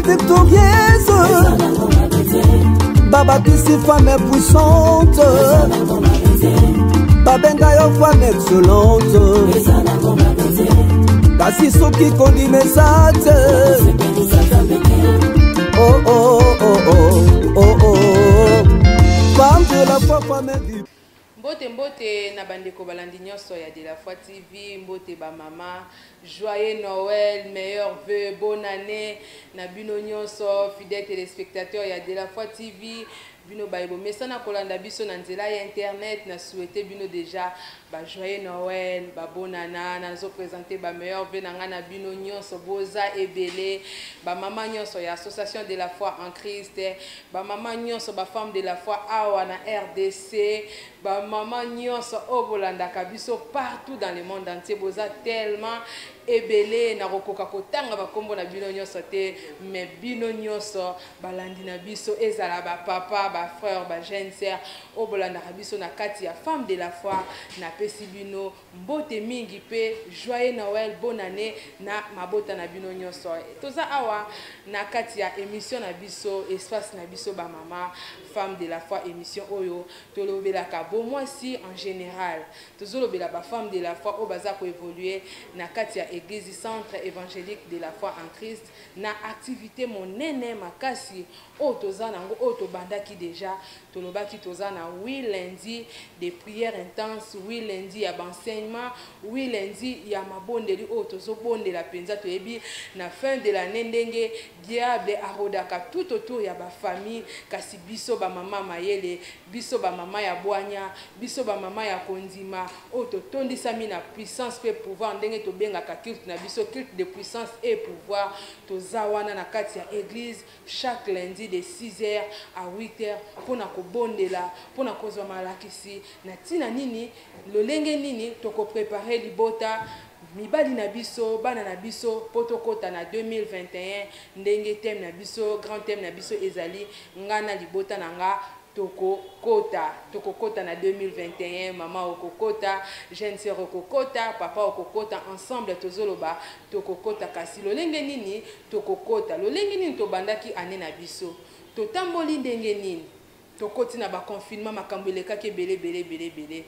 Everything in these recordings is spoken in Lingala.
victorieuse. Baba Kissi femme puissante. Babenga yo femme excellente. Kasi soki kondi mesate. Oh oh oh oh oh oh. Femme de la foi, femme du. Mbote mbote na bandeko balandi nyonso ya De La Foi TV, mbote ba mama, joyeux Noël, meilleurs vœux, bonne année na bino nyonso, fidèles téléspectateurs ya De La Foi TV. Bino baïbo mesana kolanda biso na nzela ya internet na souhaiter bino déjà ba joyeux Noël, ba bonne année, nazo présenter ba meilleurs vœux na ngana bino nyonso boza ebele, ba mama nyonso ya association De La Foi en Christ, ba mama nyonso ba femme de la foi awa na RDC, ba mama nyonso obolanda kabiso partout dans le monde entier boza tellement ebele na rokoka kotanga bakombo na bino nyonso te, mais bino nyonso balandi na biso ezala ba papa ba frère ba jeune sœur obolanda biso na kati ya femme de la foi na pesi bino mbote mingi pe joyeux Noël, bonne année na mabota na bino nyonso. Toza awa na kati ya émission na biso espace na biso ba mama femme de la foi, émission oyo tolobelaka bon moi si en général tozolobela ba femme de la foi o baza ko évoluer na kati ya église centre évangélique de la foi en Christ na activité monene makasi o toza nango o to bandaki déjà tolobaki toza na 8 lundi de prières intenses, 8 lundi ya enseignement, 8 lundi ya mabondeli o tozo bondela penza toyebi na fin de l'année ndenge diable arodaka tout autour ya ba famille kasi biso ba mama mayele, biso ba mama ya bwanya, biso ba mama ya kondima o to tondisami na puissance pe pouvoir ndenge to bengaka culte na biso culte de puissance et pouvoir toza wana na kati ya église chaque lundi de 6h à 8h pona ko bondela pona kozwa malakisi na tina nini lolenge nini toko préparer libota mibali na biso bana na biso potokota na 2021 ndenge thème na biso grand thème na biso ezali ngana libota na nga tokokota na 2021 mama okokota jeune sœur okokota papa okokota ensemble tozoloba tokokota kasi lolenge nini tokokota lolenge nini tobandaki ane na biso totamboli ndenge nini tokoti na ba confinement makambo elekaki belé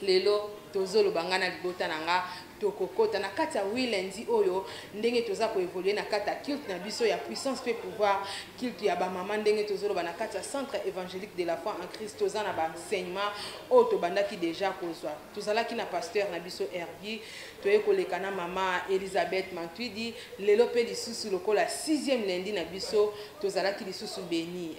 lelo tozoloba ngana libota na nga tokokota na kati ya 8 lundi oyo ndenge toza ko évoluer na kati ya culte na biso ya puissance pe pouvoir culte ya ba mama ndenge tozoloba na kati ya centre évangélique de la foi en Christ toza na ba enseignement o to bandaki déjà kozwa tozalaki na pasteur na biso Herbi toye koleka na mama Elisabeth Mantwidi lelo pe lisusu lokola 6e lundi na biso tozalaki lisusu béni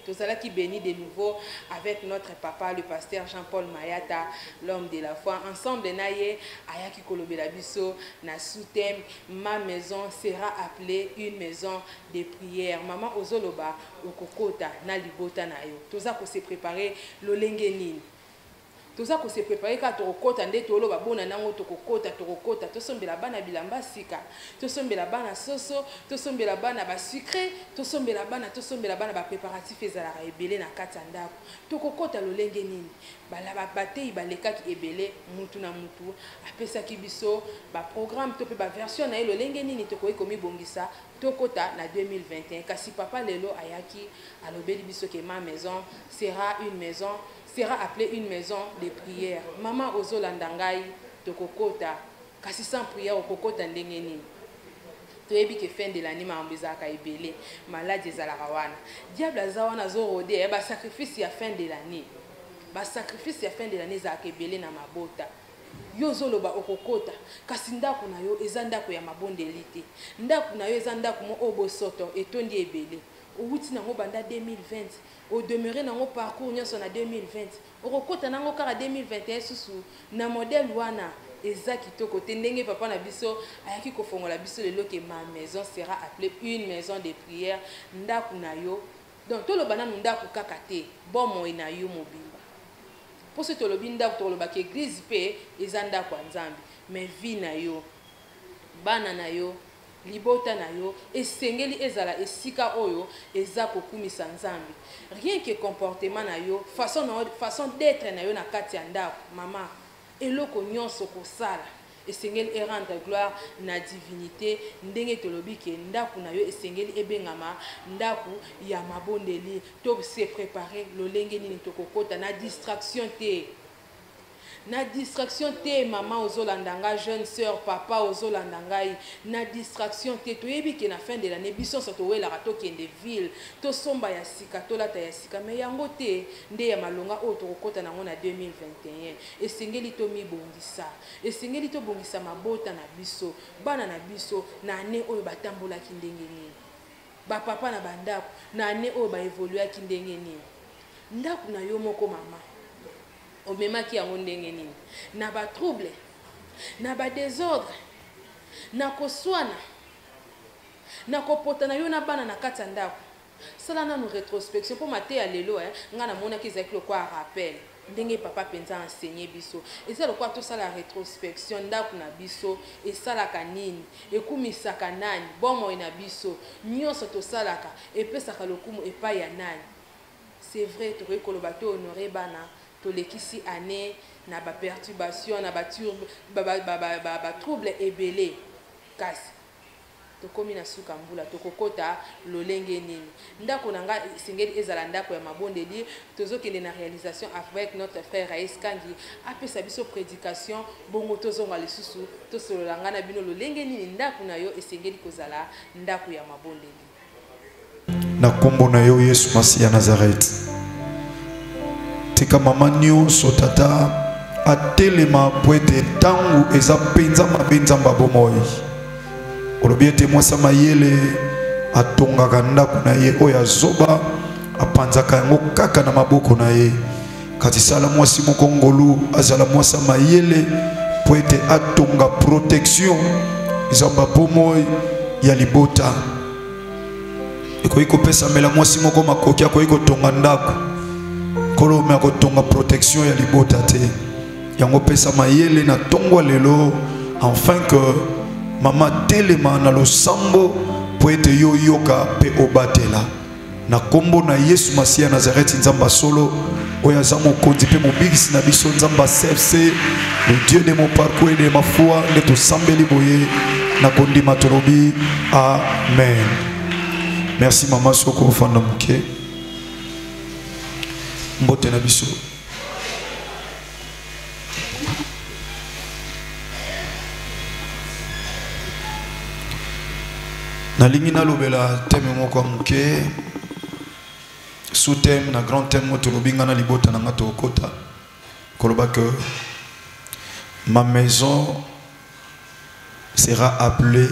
tozalaki béni de nouveau avec notre papa le pasteur Jean-Paul Mayata l'homme de la foi ensemble naye ayaki Belabiso na sous-thème ma maison sera appelée une maison de prière. Maman ozoloba okokota na libota na yo. Toza ko se préparer lolenge nini. Toza ko se préparer ka tokota nde toloba bona nango tokokota tosombela bana bilamba sika. Tosombela bana soso, tosombela bana ba sucré, tosombela bana ba préparatifs ezala ebele na kata ndako. Tokokota lolenge nini. Bala batei balekaki ebele mutu na mutu apesaki biso ba programme to pe ba version na elo lenge nini tokoyi komi bongisa tokota na 2021 kasi papa lelo ayaki alobeli biso ke ma maison sera appelée une maison de prière. Maman ozolanda ngai tokokota kasi sans prière okokota ndenge nini toyebi ke fin de l'année maambezaka ebele malade ezalaka wana diable azawana zorode ba sacrifice ya fin de l'année ba sacrifice ya fin de l'année za kebele na mabota yo zoloba okokota kasi ndako na yo eza ndako ya mabondeli te ndako na yo eza ndako mo obosoto etondi ebele outi nango banda 2020 o demeurer nango parcours nyonso na 2020 okokota nango kaka 2021 susu na modèle wana eza kitoko te ndenge papa na biso ayaki kofongola biso lelo ke ma maison sera appelée une maison de prière ndako na yo donc toloba na ndako kaka te bomo ina yo mobimba pour ce tolobi ndako toloba ke église pe ezanda kwa nzambi mais vie na yo bana na yo libota na yo esengeli ezala esika oyo eza kokumisa nzambi rien que comportement na yo façon d'être na yo na kati ya ndako mama eloko nyonso kosala esengeli rendre gloire na divinité ndenge tolobi ke ndaku na yo esengeli ebengama ndaku ya mabondeli to se préparer lolenge nini tokokota na distraction te. Na distraction te maman ozolanda nga jeune sœur papa ozolanda ngai na distraction te toyebi ke na fin de l'année biso so towela tokende ville to somba ya sika to lata ya sika mais yango te nde ya malonga oyo tokokota nango na 2021 esengeli to mibongisa esengeli to bongisa mabota na biso bana na biso na ane oyo batambolaki ndenge nini ba papa na bandako na ane oyo ba évoluaki ndenge nini ndaku na yo moko mama omemaki yango ndenge nini na ba trouble na ba désordre na koswana na kopotana yo na bana na kati ya ndako sala nanu rétrospection po mate ya lelo nga na monaki ezalaki lokwa rappel ndenge papa penza enseigné biso eza lokwa tosala rétrospection ndako na biso esalaka nini ekumisaka nani bomoi na biso nyonso tosalaka epesaka lokumu epai ya nani. C'est vrai tokoki koloba to honoré bana tolekisi année na ba perturbation na ba trouble ebele kasi tokomi na suka mbula tokokota lolenge nini ndako nanga singeli ezala ndako ya mabondeli tozokende na réalisation avec notre frère Raïs Kangi apesa biso prédication bongo tozonga lisusu tosololanga na bino lolenge nini ndako na yo esengeli kozala ndako ya mabondeli na kombo na yo Yesu Masi ya Nazareth. Tika mama nyonso tata atelema poete tangu eza penza mabenza mbabomoi olobi ete mwasa mayele atongaka ndako na ye oyo azoba apanzaka yango kaka na maboko na ye kati sala mwasi moko ngolu azala mwasa mayele poete atonga protection eza mbabomoi ya libota ekoki kopesa mbela mwasi moko makoki akoki kotonga ndako kolo me akotonga protection ya libota te yango pesa mayele na tongwa lelo enfin que mama telema na losambo po ete yo yoka pe obatela na kombo na Yesu Masi ya Nazareth nzamba solo oyo aza mokonzi pe mobikisi na biso nzamba CFC le Dieu de mon parcours et de ma foi nde tosambeli boye na kondima tolobi amen. Merci maman soko fanda muke mbote na biso nalingi nalobela thème moko muke sous thème na grand thème moto lobinga na libota na ngato okota koloba que ma maison sera appelée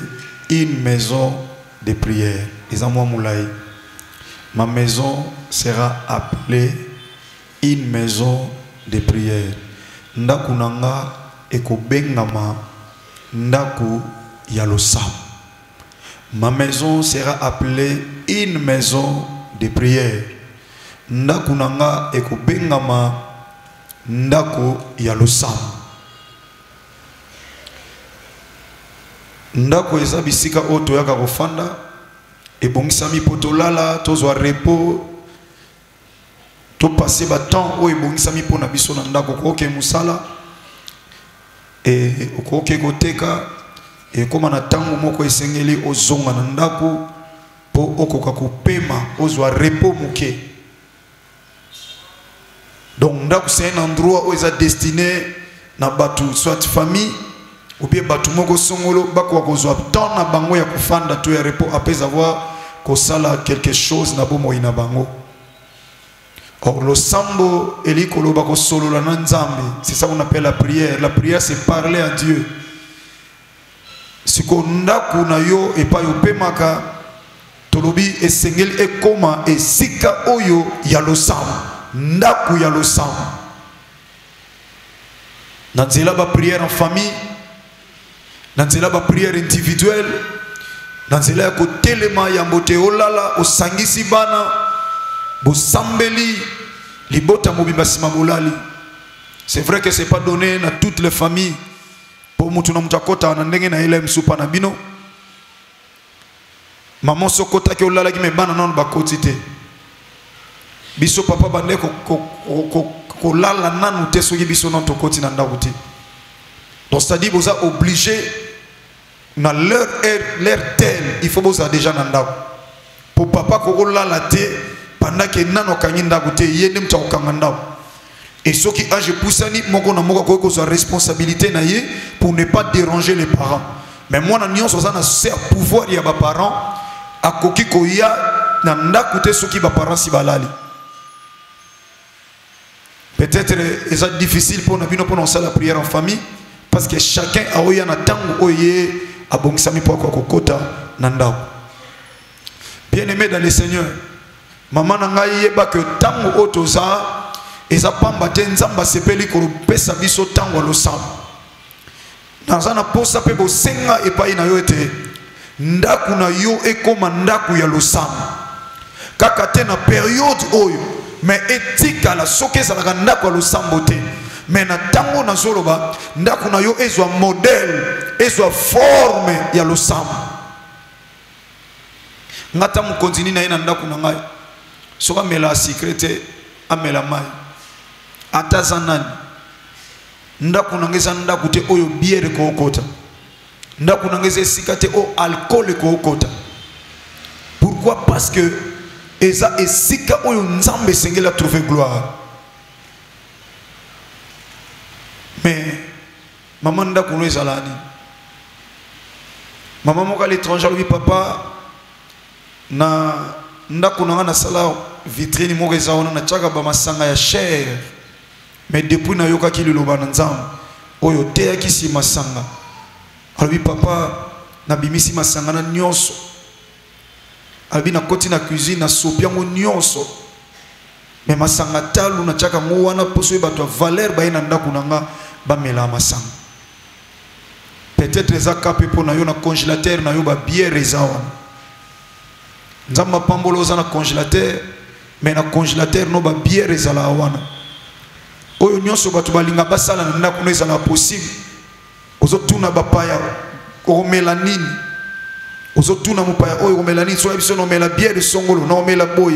une maison de prière. Ma maison sera appelée une maison de prière. Ndaku nanga ekobengama ndaku ya losam. Ma maison sera appelée une maison de prière. Ndaku nanga ekobengama ndaku ya losam. Ndako eza bisika oto yaka kofanda ebongisami potolala tozwa repos to passer ba temps o ebongisami pona biso na ndako koke musala e koke koteka e koma na tango moko esengeli ozonga na ndako po okoka kopema ozwa repos muke. Donc ndako c'est un endroit où est destiné na batu soit famille ou bien batu moko songolo bako kozwa temps na bango ya kufanda to ya repos après avoir kosala quelque chose na bomo ina bango. Or le sambo elikolo bako solo la nzambe, c'est ça qu'on appelle la prière. La prière c'est parler à Dieu. Siko ndaku na yo e pa yo pemaka tolobi esengeli ekoma esika oyo ya losam ndaku ya losam. Nanzela ba prière en famille, nanzela ba prière individuelle, nanzela ya kotelema ya mbote olala osangisi bana bosambeli libota mobimba sima bolali. C'est vrai que c'est pas donné à toutes les familles. Pour mutu na mutakota na ndenge na ile msupa na bino. Maman sokota ke olala ki me bana non ba kotite. Biso papa bande ko lala nanu te soki biso non to koti na ndakuti. Donc c'est-à-dire vous êtes obligé dans leur telle, il faut vous déjà dans pour papa ko la laté pendant que nano kanyinda gote yedem tsa okanganda. Et ceux qui âge poussani moko na moko ko sa responsabilité na ye pour ne pas déranger les parents. Mais moi na nyonso ça na ser pouvoir ya ba parents akoki ko ya na ndakoute ceux qui ba parents si balali. Peut-être c'est difficile pour nous prononcer la prière en famille parce que chacun a oya na tango oye abongisami po ko kota nandao. Bien-aimé dans le Seigneur, maman nanga yeba que tango otoza eza pamba te nzamba sepeli ko pesa biso tango lo sam. Nazana posa pe bo senga epai na yo ete ndaku na yo ekoma ndaku ya lo sam. Kaka te na période oyo mais etika la soke za la ndaku ya lo sambo te. Mais na tango na zoloba ndaku na yo ezwa modèle, ezwa forme ya lo sam. Ngata mu continue na ina ndaku na ngai. Soka mela secrete amela mai. Atazanani. Ndaku na ngeza ndaku te oyo biere ko okota. Ndaku na ngeza sikate o alcool ko okota. Pourquoi? Parce que eza esika oyo nzambe sengela trouver gloire. Mais maman ndaku no ezalani. Maman moka à l'étranger lui papa na ndaku na sala vitrine moko ezaona na chaka ba masanga ya cher. Mais depuis na yoka ki liloba na nzambe oyo te yakisi masanga. Albi papa na bimisi masanga na nyonso. Albi na koti na cuisine na sopiango nyonso. Mais masanga talu na chaka mo wana poso ba to valeur ba ina ndaku nanga ba mela masanga. Peut-être eza kapé po na yo na congélateur na yo ba bière ezaona. Nzamba pambolo za na congélateur mais na congélateur no ba bière ezala wana. Oyo nyonso batu balinga basala na ndaku no ezala possible. Ozotuna bapaya ko melanine. Ozotuna mupaya oyo melanine so ebiso no mela bière songolo no mela boy.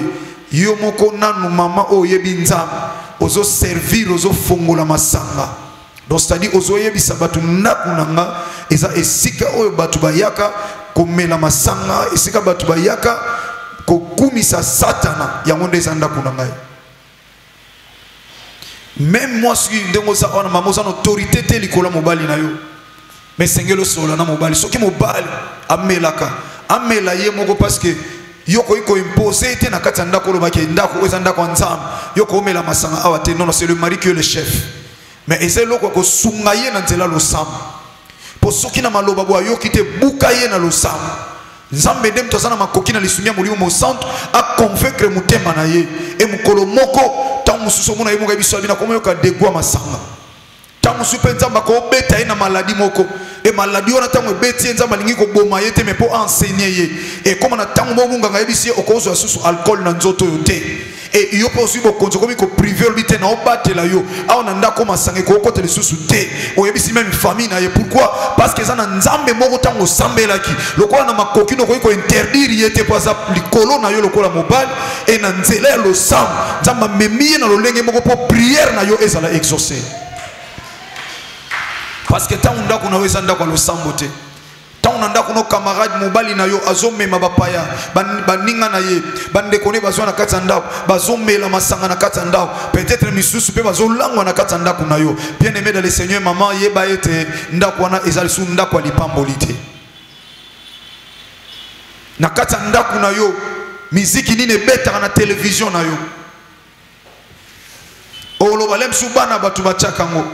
Yo moko nanu mama oyo yebinzama. Ozo servir ozo fongola masanga. Donc c'est-à-dire ozo yebisa batu ndaku nanga eza esika oyo batu bayaka komela masanga esika batu bayaka kokumisa satana yango ndeza ndaku nanga. Même moi si ndengo za ona maman za autorité te likola mobali na yo. Mais sengelo sola na mobali soki mobali amelaka amela ye moko parce que yoko iko imposer te na kati ndako lo baki ndako eza ndako nzambe yoko omela masanga awa te. Non c'est le mari qui est le chef. Mais ese loko ko sunga ye na nzela lo sam. Po soki na maloba bo yo kite buka ye na lo sam. Nzambe dem tozana makoki na lisumia molimo mo centre a convaincre mutema na ye e mukolo moko ta mususu mona ye mo biso bina komo yoka degwa masanga. Ta musu penza mako beta ye na maladie moko e maladie ona tango beti nzamba lingi ko boma ye te mais pour enseigner ye e comme na tango mo munga ngai bisi okozo asusu alcool na nzoto yo te. Et yo possible konzo komi ko privé obité na obatela yo a na ndako masanga ko kote lisusu te o yebisi même famille na ye. Pourquoi? Parce que ça na nzambe moko tango sambelaki lokola na makoki no ko interdire yete pour ça likolo na yo lokola mobile et na nzela lo sam nzamba memi na lo lenge moko pour prière na yo ezala exaucer. Parce que tango ndako na weza ndako lo sambote tant on anda kono camarade mobali na yo azomema bapaya baninga na ye bande kone bazwa na katanda bazomela masanga na katanda peut-être misusu pe bazolangwa na katanda kuna yo. Bien aimé dans le Seigneur maman yeba ete ndako wana ezali su ndako alipambolite na katanda kuna yo miziki nini beta na télévision na yo olo balem subana batu bachakango.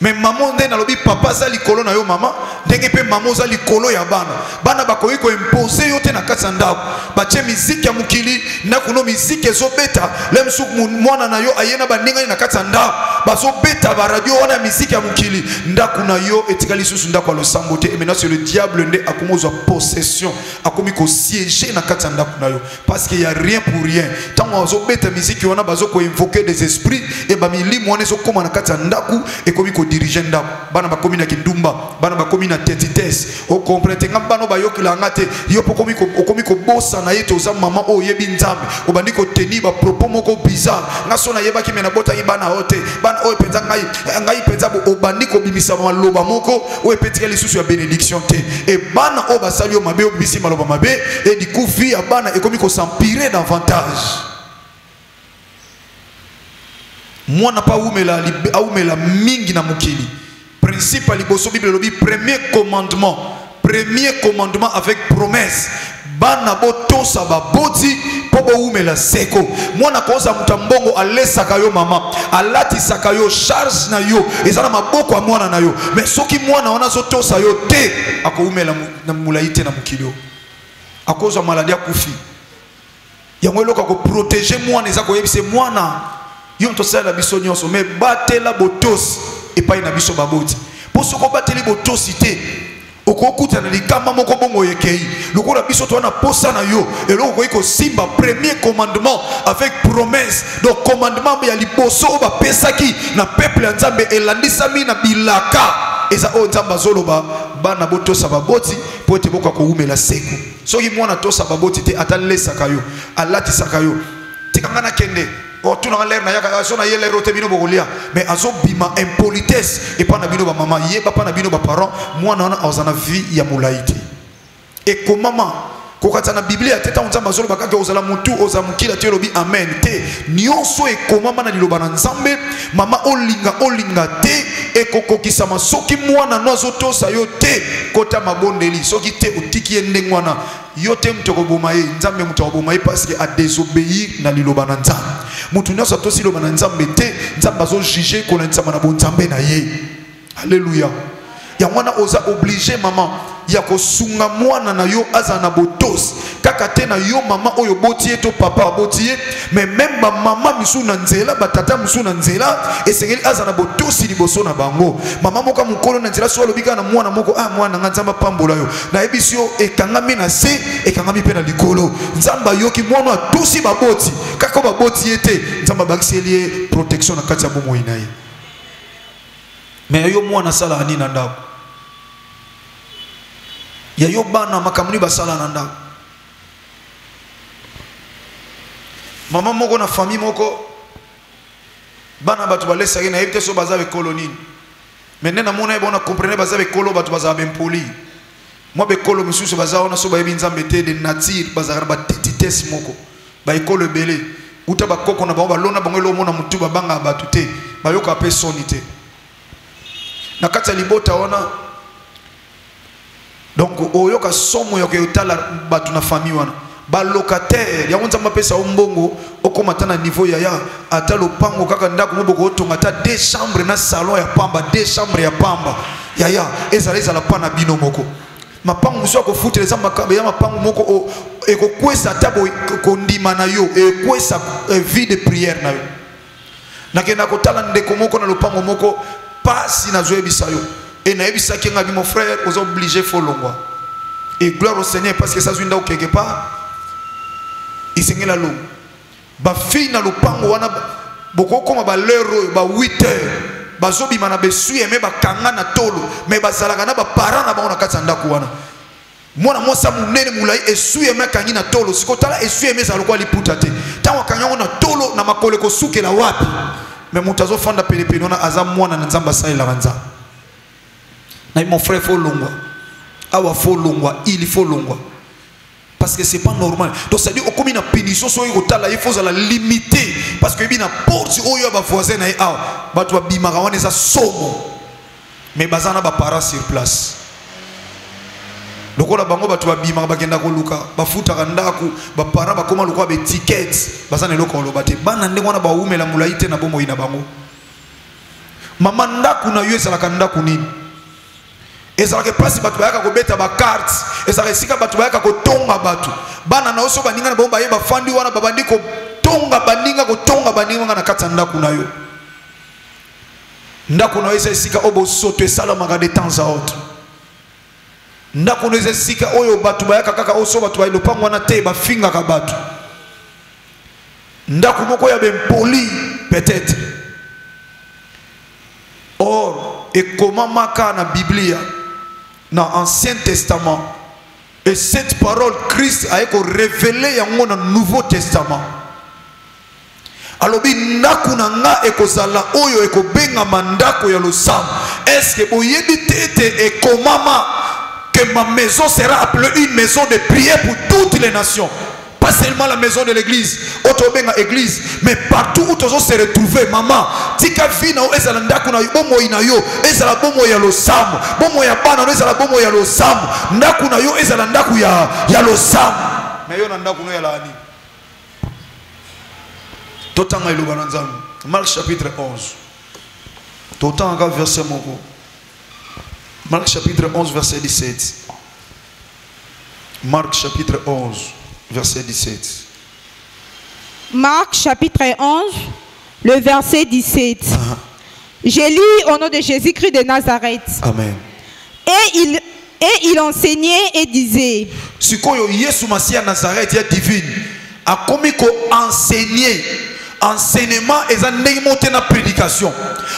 Mais maman ndé na lobi papa za likolo na yo mama ndenge pe maman za likolo ya bana bana bakoyi ko imposer yo te na kati ndako bache miziki ya mukili na kuno miziki ezo beta lemsu mwana na yo ayena bandinga na kati ndako bazo beta ba radio wana miziki ya mukili ndako na yo etikali susu ndako lo sambote. Et maintenant c'est le diable ndé akomozwa possession akomi ko siéger na kati ndako na yo parce qu'il y a rien pour rien. Tant bazo beta miziki wana bazo ko invoquer des esprits et ba milimu wana zo koma na kati ndako et komi ko diriger ndako bana bakomi na kindumba bana bakomi na tetitesse o comprendre ngam bana bayokila ngate yo pokomi ko bossa na yeto za mama o yebi nzambe obandi ko tenir ba propos moko bizarre ngaso na yeba ki mena bota ibana hote bana o penza ngai penza bo obandi ko bimisa maloba moko o epetika lisusu ya bénédiction te e bana o basali o mabe o bimisi maloba mabe et du coup vie ya bana ekomi ko s'empirer davantage. Moi n'a pas oumela mingi na mukili. Principe liboso Bible lobi premier commandement avec promesse. Bana boto saba boti pobo oumela seko. Moi na koza mutambongo alesa kayo mama, alati sakayo charge na yo, ezana maboko a mwana na yo. Mais soki mwana wana zoto sa yo te, ako oumela na mulaite na mukili. A koza maladie kufi. Yango loka ko protéger mwana ezako yebise mwana. Yon to sala biso nyonso mais batela botos et pas na biso baboti pour ce ko bateli botos ité okokuta na likama moko bongo yekei lokola biso to na posa na yo et loko ko simba premier commandement avec promesse donc commandement ya liboso ba pesaki na peuple ya Nzambe elandisami na bilaka eza o Nzamba zoloba bana botosa baboti po ete boka ko umela seko soki mwana tosa baboti te atalesa kayo alati sakayo tikangana kende o tu na l'air na yaka so na yele rote bino bogolia mais azo bima impolitesse et pas na bino ba maman yeba pas na bino ba parents moi na ozana vie ya mulaiti et ko mama ko katana biblia teta Nzamba zolo bakaka ozala mutu ozamukila te lobi amen te nyonso e ko mama na liloba na Nzambe mama olinga te e kokokisa masoki mwana no azotosa yo te kota mabondeli soki te otiki endengwana yo te mtoko bomaye Nzambe mtoko bomaye parce que a désobéir na liloba na Nzambe mutu nyonso tosi liloba na Nzambe te Nzambe azo juger ko na Nzambe na bonzambe na ye. Alléluia. Ya mwana oza obligé maman ya kosunga mwana na yo azana botos kaka te na yo mama oyo botie to papa botie mais même ba mama misu na nzela ba tata misu na nzela esengeli azana botosi liboso na bango mama moka mukolo na nzela so lobika na mwana moko mwana nga Nzamba pambola yo na ebisio ekangami na se ekangami pe na likolo Nzamba yoki mwana atusi baboti kaka baboti ete Nzamba bakiseli protection na kati ya bomo inaye mais yo mwana sala ani na ndako ya yo bana makamuni basala na ndako mama moko na famille moko bana batu balesa na yebite so baza be colonie mais na mona ebona comprendre baza be kolo batu baza ben poli moi be kolo misusu baza ona so ba yebi Nzambe te de nature baza ba tetitesse moko ba ekolo belé uta ba koko na bango balona bango lo mona mutu ba banga batu te ba yoka pe sonité na kati libota ona donc oyoka somo yoke utala batu na famille wana ba locataire ya Nzamba pesa ombongo okomata na niveau ya ata lopango kaka ndako moboko otonga ata 2 chambres na salon ya pamba 2 chambres ya pamba ya ezaleza la pana bino moko mapango muso ko futere za makabe ya mapango moko ekokwesa tabo kondima na yo ekokwesa vie de prière na yo nakenda kotala ndeko moko na lopango moko pasi na zoe bisayo et na ebisa ki ngabi mon frère aux obligés faut longwa et gloire au Seigneur parce que ça zwinda au quelque part isengela lo ba fille na lopango wana boko koma ba l'heure ba 8h bazobi mana besuye me ba kanga na tolo me bazalaka na ba parents na bango na kati ndako wana mwana mosa munene mulai esuye me kangi na tolo sikotala esuye me zaloko liputa te tango kanyango na tolo na makole ko sukela wapi mais mutazo fanda pelepele na aza mwana na Nzamba salela kanza. Na mon frère faut longwa awa faut longwa il faut longwa parce que c'est pas normal donc ça dit au comme une punition so yo tala il faut la limiter parce que bina porte oyo ba voisin na awa batu ba bimaka wana za somo mais bazana ba parents sur place lokola bango batu ba bimaka bagenda ko luka ba futa ndako ba parents ba koma lokwa be tickets bazana lokolo lobate bana ndenge wana ba umela mulaite na bomo ina bango mama ndako na yo ezalaka ndako nini ezalaka place batu bayaka ko beta ba cartes ezalaka sika batu bayaka ko tonga batu bana na oso baninga na bomba yeba fandi wana babandi ko tonga baninga ko tonga baninga na kata ndako na yo ndako na yo sika obo soto esalamaka de temps à autre ndako na yo sika oyo batu bayaka kaka oso batu bayilo pango wana te bafinga ka batu ndako moko ya bempoli peut-être or et comment maka na Biblia dans Ancien Testament et cette parole Christ a été révélée dans le Nouveau Testament. Alobi ndaku na nga ekozala oyo ekobenga mandako ya losambo. Est-ce que boyebi tete et komama que ma maison sera appelée une maison de prière pour toutes les nations? Pas seulement la maison de l'église, autobenga église, mais partout où tu se retrouver, maman, tika vina ou ezala ndaku na yo, bomo ina yo, ezala bomo ya losambo, bomo ya bana no ezala bomo ya losambo, ndaku na yo ezala ndaku ya losambo. Mais yo na ndaku no ya la ani. Totanga iluba na nzambe. Marc chapitre 11. Totanga verset moko. Marc chapitre 11 verset 17. Marc chapitre 11 verset 17. Marc chapitre 11 le verset 17. J'ai lu au nom de Jésus-Christ de Nazareth. Amen. Et il enseignait et disait. Sikoyo Yesu Masia Nazareth ya divine. A komi ko enseigner. Enseignement est un monté na prédication.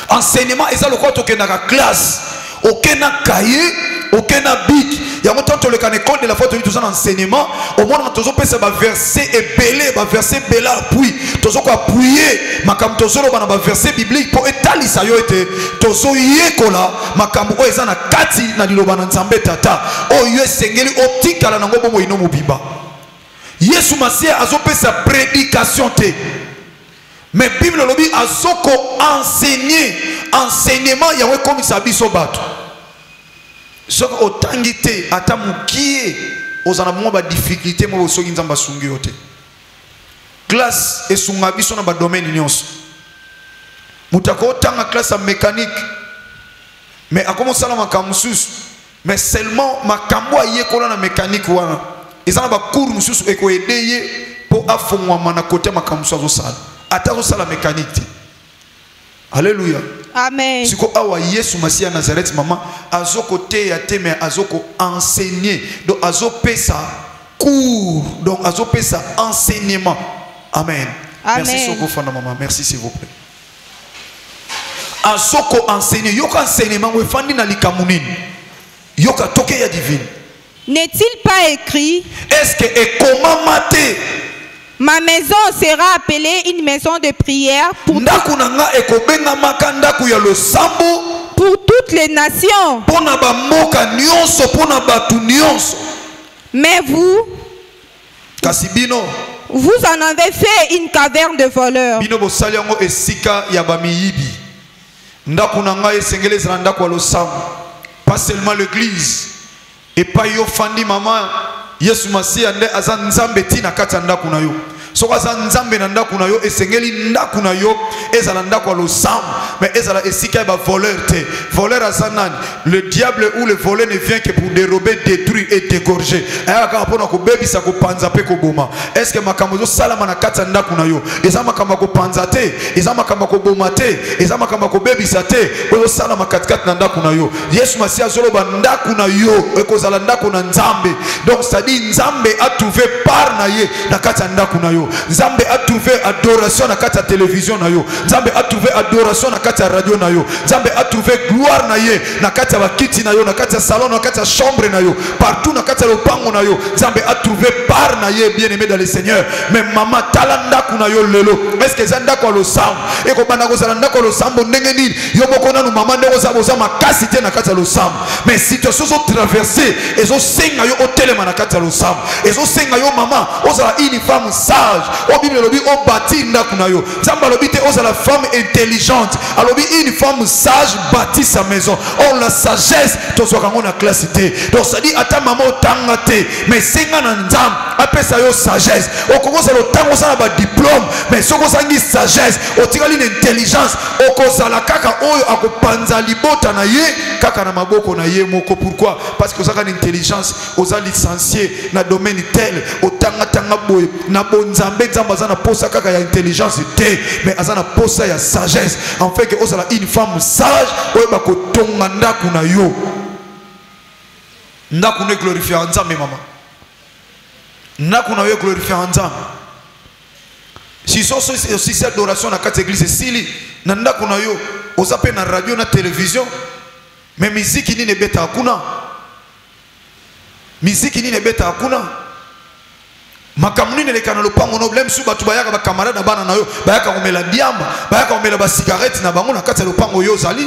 Enseignement est le quoi toke na classe. Aucun cahier, aucun bic. Il y a longtemps que l'école de la foi de un enseignement. Au moins on a fait verset et belé, verset bela puis. Tozo ko appuyer makam tozo lo bana verset biblique pour étaler ça yo été. Tozo yekola makam o ezana kati na liloba na nzambe tata. O yo sengeli optikala na ngobo mo ino mubiba. Yesu Masia azope sa prédication te. Mais Bible lobi azoko enseigner enseignement yawe comme ça biso bato. Soko otangite ata mukie ozana mo ba difficulté mo soki nzamba sungi yote. Classe esunga biso na ba domaine nyonso. Mutako tanga classe mécanique. Mais a commencé la makambo susu. Mais seulement makambo ayekola na mécanique wana. Ezana ba cours mususu eko aider pour afongwa mana côté makambo so sala. Ataro sala mécanique. Alléluia. Amen. Siko awa Yesu Masia Nazareth maman azoko te ya te mais azoko enseigner. Donc azope sa cours. Donc azope sa enseignement. Amen. Amen. Merci soko fana maman. Merci s'il vous plaît. Azoko enseigner. Yoka enseignement we fandi na likamunini. Yoka toke ya divine. N'est-il pas écrit? Est-ce que et comment mater? Ma maison sera appelée une maison de prière pour toutes les nations. Mais vous en avez fait une caverne de voleurs. Pas seulement l'église. Et pas yo fandi maman. Yesu Masia nde azanzambe tina kati ndaku na yo. Soko azanzambe na ndaku na yo esengeli ndaku na yo ezala ndaku a losam mais ezala esika ba voleur te. Voleur azanani. Le diable ou le voleur ne vient que pour dérober, détruire et dégorger. Ayaka pona ko bebisa ko panza pe ko boma. Est-ce que makambo zo salama na kati ndaku na yo? Eza makambo ko panza te, eza makambo ko boma te, eza makambo ko bebisa te. Ozo salama kati na ndaku na yo. Yesu Masia zoloba ndaku na yo ekozala ndaku na nzambe. Donc ça dit Nzambe a trouvé par na ye na kati ndaku na yo. Nzambe a trouvé adoration na kati télévision na yo. Nzambe a trouvé adoration na kati radio na yo. Nzambe a trouvé gloire na ye na kati bakiti na yo, na kati salon, na kati chambre na yo, partout na kati lopango na yo. Nzambe a trouvé par na ye, bien-aimé dans le Seigneur. Mais maman talanda kuna yo lelo. Est-ce que zanda ko lo sam e ko bana ko zanda ko lo sambo ndenge nini yo boko na maman ndeko za boza makasi te na kati lo sam. Mais situation so traverser ezo senga yo otelema na kati lo sam. Ezo senga yo maman ozala une femme sage. O Bible lobi o bâti ndaku na yo. Nzamba lobi te ozala femme intelligente. Alobi une femme sage bâtit sa maison. Oh la sagesse tozoka ngona classe te. Donc ça dit ata maman otanga te mais senga na nzam apesa yo sagesse. Okokoza lo tango sana ba diplôme mais soko sangi sagesse otikali une intelligence okozala kaka oyo akopanza libota na ye kaka na maboko na ye moko. Pourquoi? Parce que osaka une intelligence oza licencié na domaine tel otanga tanga boy na bonzambe nzamba za na posa kaka ya intelligence te mais azana posa ya sagesse en fait que osala une femme sage oyo bakotonga ndaku na yo ndaku ne glorifier nzambe mama ndaku na yo glorifier nzambe. Si c'est adoration na kati église sili na ndaku na yo ozape na radio na télévision Mais miziki nini beta hakuna. Miziki nini beta hakuna. Makamuni ne lekana lopango no blem su batu bayaka ba camarade bana na yo bayaka komela diamba bayaka komela ba cigarette na bango na kati lopango yo zali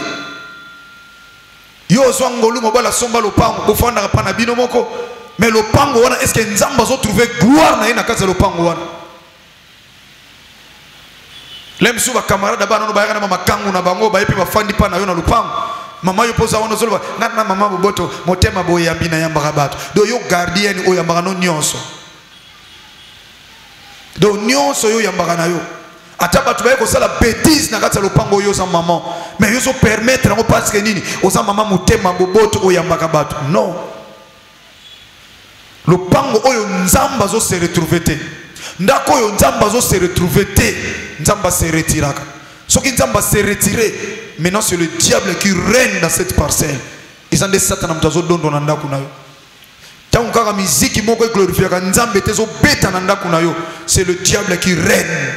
yo zo ngolu mobala somba lopango bofanda pa na bino moko mais lopango wana est-ce que nzamba zo trouver gloire na ina kati lopango wana lem su ba camarade bana no bayaka na makangu na bango bayepi ba fandi pa na yo na lopango mama yo poza wana zoloba na mama boboto motema boyambi na yamba bato do yo gardien o yamba no nyonso. Donc nyonso yo yambaka na yo ataba tubaye ko sala bêtise na kati lopango yo za maman mais yo so permettre ngo parce que nini oza maman mutema boboto o yambaka bato non lopango oyo nzamba zo se retrouver te ndako oyo nzamba zo se retrouver te nzamba se retiraka soki nzamba se retirer maintenant c'est le diable qui règne dans cette parcelle izande satana mtazo dondo na ndako na yo. C'est le diable qui règne.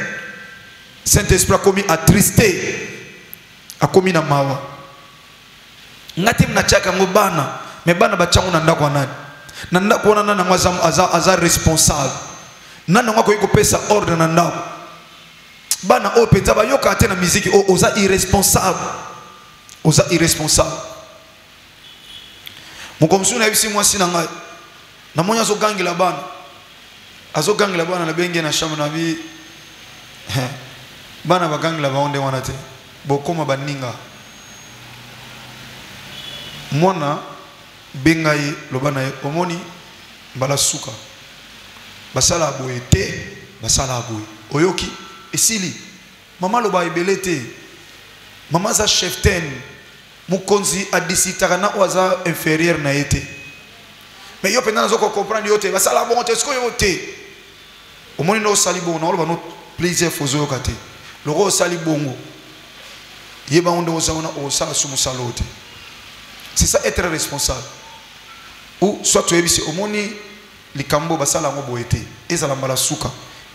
Saint-Esprit a commis attristé, a commis na mawa. Ngatim na chaka ngobana, mais bana bachangu na ndako nani. Na ndako wana na ngwaza aza responsable. Nana ngwa ko pesa ordre na ndako. Bana o penza ba yoka tena muziki o oza irresponsable. Oza irresponsable. Mukomsuna yebisi mwasi na ngai. Na monya zo gangi la bana na benge na shamba na bi bana ba gangi la baonde wana te bokoma baninga mwana benga ye lobana ye omoni bala suka basala boye te basala boye oyoki esili mama loba ebelete mama za chef ten mukonzi adisitaka na oza inférieur na yete. Mais yo pendant zoko comprendre yo te basala bon te sko yo te au moins no sali bon na no plaisir fozo kate loko sali bongo yeba onde ozaona o sala sumu salote. C'est ça être responsable ou soit tu ebisi au moins likambo basala ngo boete ezala mbala suka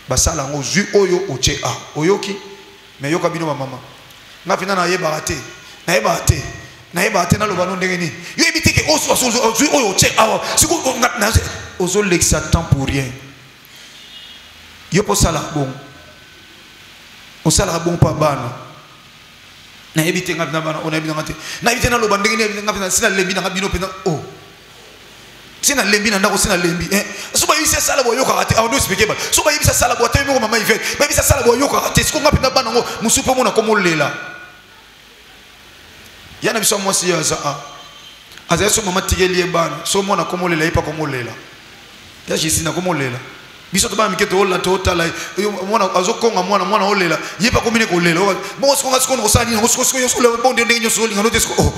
basala ngo zu oyo oche a oyoki mais yo kabino mama na fina na yeba ate na yeba ate na yeba ate na lobano ndenge ni yo ebitike oyo che awa siku na ozo lexa temps pour rien yo po sala bon o sala bon pa bana na ebite ngapina bana ona ebina ngate na ebite na loba ndenge ni ngapina sina lembi na ngabino pena oh sina lembi na ndako sina lembi so ba yisa sala bo yo ka ate ando expliquer ba so ba yisa sala bo ate mo mama ivet ba yisa sala bo yo ka ate siku ngapina bana ngo musupo mo na komo lela yana biso mwasi ya za aza so mama tigeli bana so mona komolela ipa komolela ya jisi na komolela biso to ba miketo ola to tala mona azokonga mwana olela yipa komine kolela bo so ngasi kono osani ngo so yo so le bonde ndenge nyoso linga no tesko oh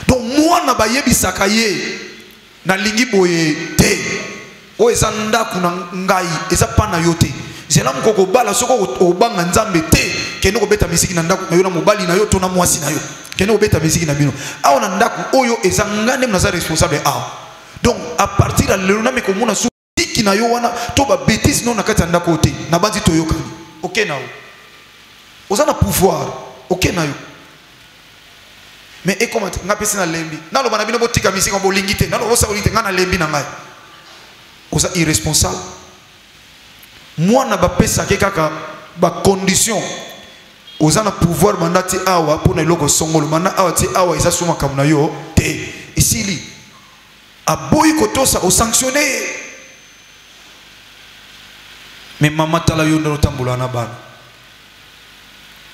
donc mwana ba yebisaka ye na lingi boye te o ezanda kuna ngai eza pana yote zela mkoko bala soko obanga nzambe te kene ko beta misiki na ndako na yo na mobali na yo to na mwasi na yo kene ko beta misiki na bino awo na ndako oyo ezangane mna za responsable awo donc à partir de lelo na me komona su tiki na yo wana to ba bêtise non na kati ndako te na bandi to yo kani OK na o ozana pouvoir OK na yo mais et comment ngapesi na lembi na lo bana bino botika misiki ngo lingite na lo osa olite ngana lembi na ngai oza irresponsable moi na ba pesa ke kaka ba condition ozana pouvoir mandati awa pour na loko songolo manda awa ti awa isa suma kamna yo te isili aboyi kotosa o sanctionner mais mama tala yo ndo tambula na bana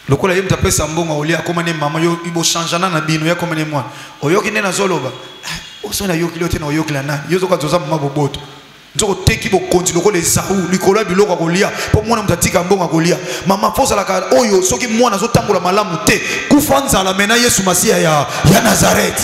lokola yemta pesa mbonga olia komane mama yo ibo changeana na bino ya komane mwana oyoki nena zoloba osona yoki lote na oyoki la nani yozo kwa zoza mama boboto nzoko teki bo konti loko les zaou likola biloko kolia po mwana mtatika mbonga kolia mama fosa la ka oyo soki mwana zo tambola malamu te kufanza la mena Yesu Masia ya Nazareth.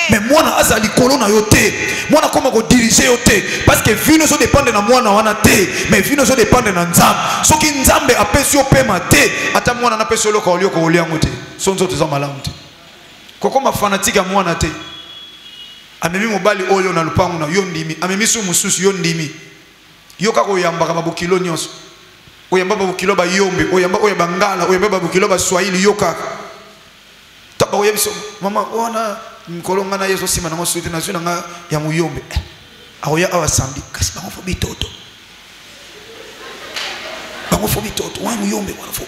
Mais mwana aza likolo na yo te mwana koma ko diriger yo te parce que vino so dépendre na mwana wana te mais vino so dépendre na nzambe soki nzambe apesi yo pema te ata mwana na pesi yo loko olio ko olia ngote so nzoto za malamu te kokoma fanatique ya mwana te amemi mobali oyo na lupangu na yo ndimi amemi su mususu yo ndimi yo kako oyambaka babukilo nyonso oyamba babukilo ba yombe oyamba oya bangala oyamba babukilo ba swahili yo kaka bakoyebiso mama ona mkolonga na yeso sima nango suite na zuna nga ya muyombe aoya awa samedi kasi bango fo bitoto wa muyombe wana fo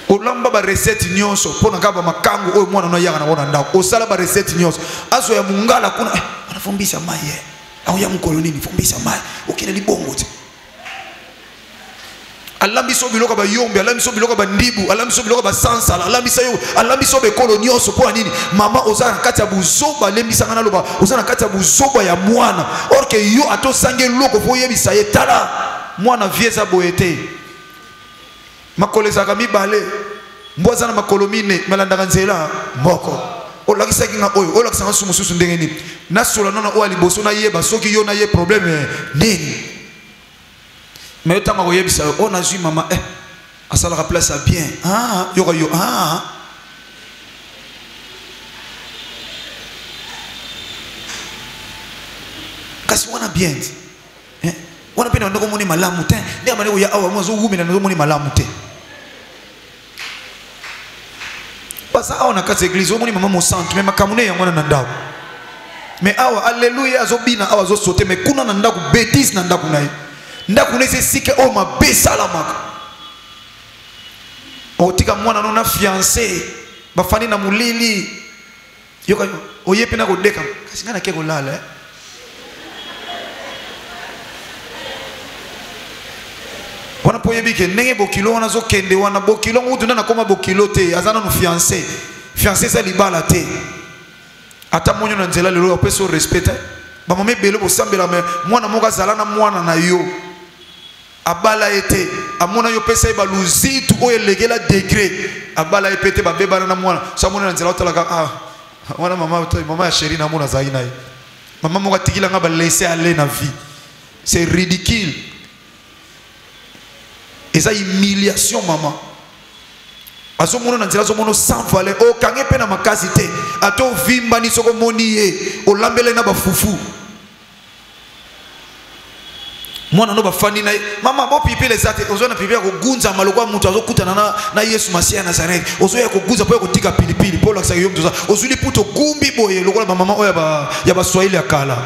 olamba ba recette nyonso pona kaba makango oyo mwana no yaka na bona ndako osala ba recette nyonso aso ya mungala kuna anafumbisa maye aoya mkoloni ni fumbisa maye okina libongo te alambiso biloko ba yombe alambiso biloko ba ndibu alambiso biloko ba sansala alambiso be kolonioso po nini mama ozana kati ya buzoba lembisa ngana loba ozana kati ya buzoba ya mwana or que yo ato sange loko fo yebisa ye tala mwana vieza boete makoleza ka mibale mboza na makolomine melandaka nzela moko olakisa kinga oyo olakisa nga sumususu ndenge nini nasola nona o aliboso na yeba soki yo na ye problème nini mais autant ma yebisa on a vu maman asalaka place bien yo kasi wana bien wana pena ndoko moni malamu te ndia mane ya awa mwazo wumi na ndoko moni malamu te pasa awa na kati église omoni mama mo centre mais makamune ya mwana na ndako mais awa alléluia azobina awa zo sauter mais kuna na ndako bêtise na ndako na ye ndako nese sike o mabe salamaka otika mwana no na fiancé bafani na mulili yoka oyepe na kodeka kasi ngana ke kolala wana poyebike ndenge bokilo wana zo kende wana bokilo mutu na koma bokilo te azana no fiancé sa libala te ata monyo na nzela lelo opeso respect ba mame belo bosambela me mwana moka zalana mwana na yo abala ete amona yo pesa ba luzitu o elegela degré abala epete ba beba na mwana sa mona na nzela otalaka wana mama ya chérie na mona zaina ye mama moka tikila nga ba laisser aller na vie c'est ridicule et ça humiliation maman azo mona na nzela zo mona sans valeur o kange pe na makasi te ato vimba ni soko moni ye o lambele na ba fufu mwana no bafani na mama bo pipile zate ozona pipile ko gunza maloko mutu azokutana na Yesu Masia Nazareth ozoya ko gunza po ko tika pilipili polo akisa yo mtuza ozuli puto gumbi boye lokola ba mama oya ya ba Swahili akala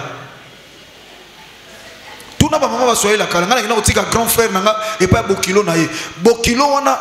tuna ba mama ba Swahili akala ngana kina kotika grand frère nanga e pa bokilo na ye bokilo wana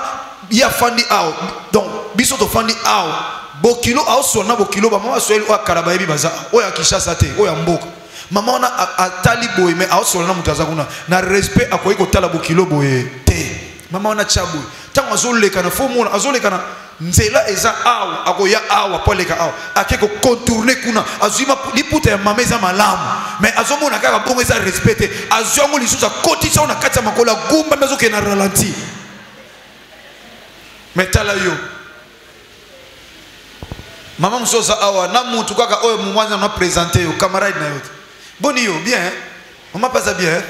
ya fandi ao donc biso to fandi ao bokilo ao sona bokilo ba mama Swahili o akala ba yebi baza oya Kishasa te oya mboka mama ona atali boye mais aosola na mutaza kuna na respect akoyi ko tala bokilo boye te mama ona chabu tango azoleka na fomona azoleka na nzela eza awa akoya awa poleka awa akeko contourner kuna azima liputa ya mama eza malamu mais azomona kaka bongo eza respecté azongo lisusa kotisa ona kati ya makola gumba mezo ke na ralenti mais tala yo mama msoza awa na mutu kaka oyo mwanza na présenter yo camarade na yote boni yo bien maman passe bien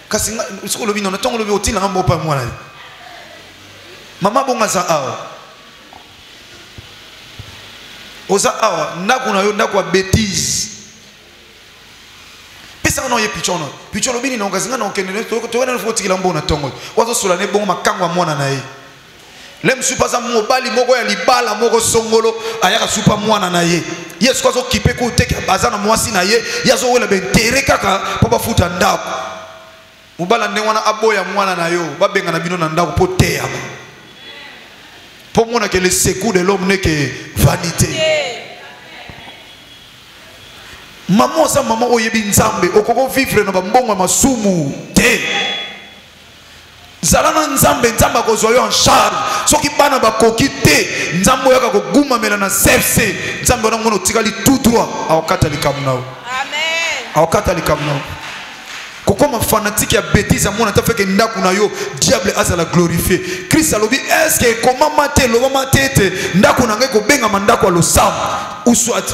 kasi usko lobi na tongo lobi otila ngambo pa mwana mama bonga za awa oza awa ndako na yo ndako ya bêtise pesa na ye pichono bini na ngazinga na okende to wana fo tikila mbona tongo wazo sola ne bongo makango mwana na ye lem supa za mobali moko ya libala moko songolo ayaka supa mwana na ye yesu kwazo kipe ko teke bazana mwasi na ye yazo wela bentere kaka po bafuta ndako mobala ne wana aboya mwana na yo babenga na bino na ndako po teya po mona que le secours de l'homme n'est que vanité maman sa maman oyebi nzambe okoko vivre na bambongo masumu te zalana nzambe nzamba ko zoyo en charge soki bana bakoki te nzambo yaka ko guma mela na CFC nzambe na ngono tikali tout droit awakata likamnao amen awakata likamnao kokoma fanatique ya bêtise amona ta fait que ndaku na yo diable azala glorifier Christ alobi est-ce que comment mater lo matete ndaku na ngai ko benga mandako lo sam uswat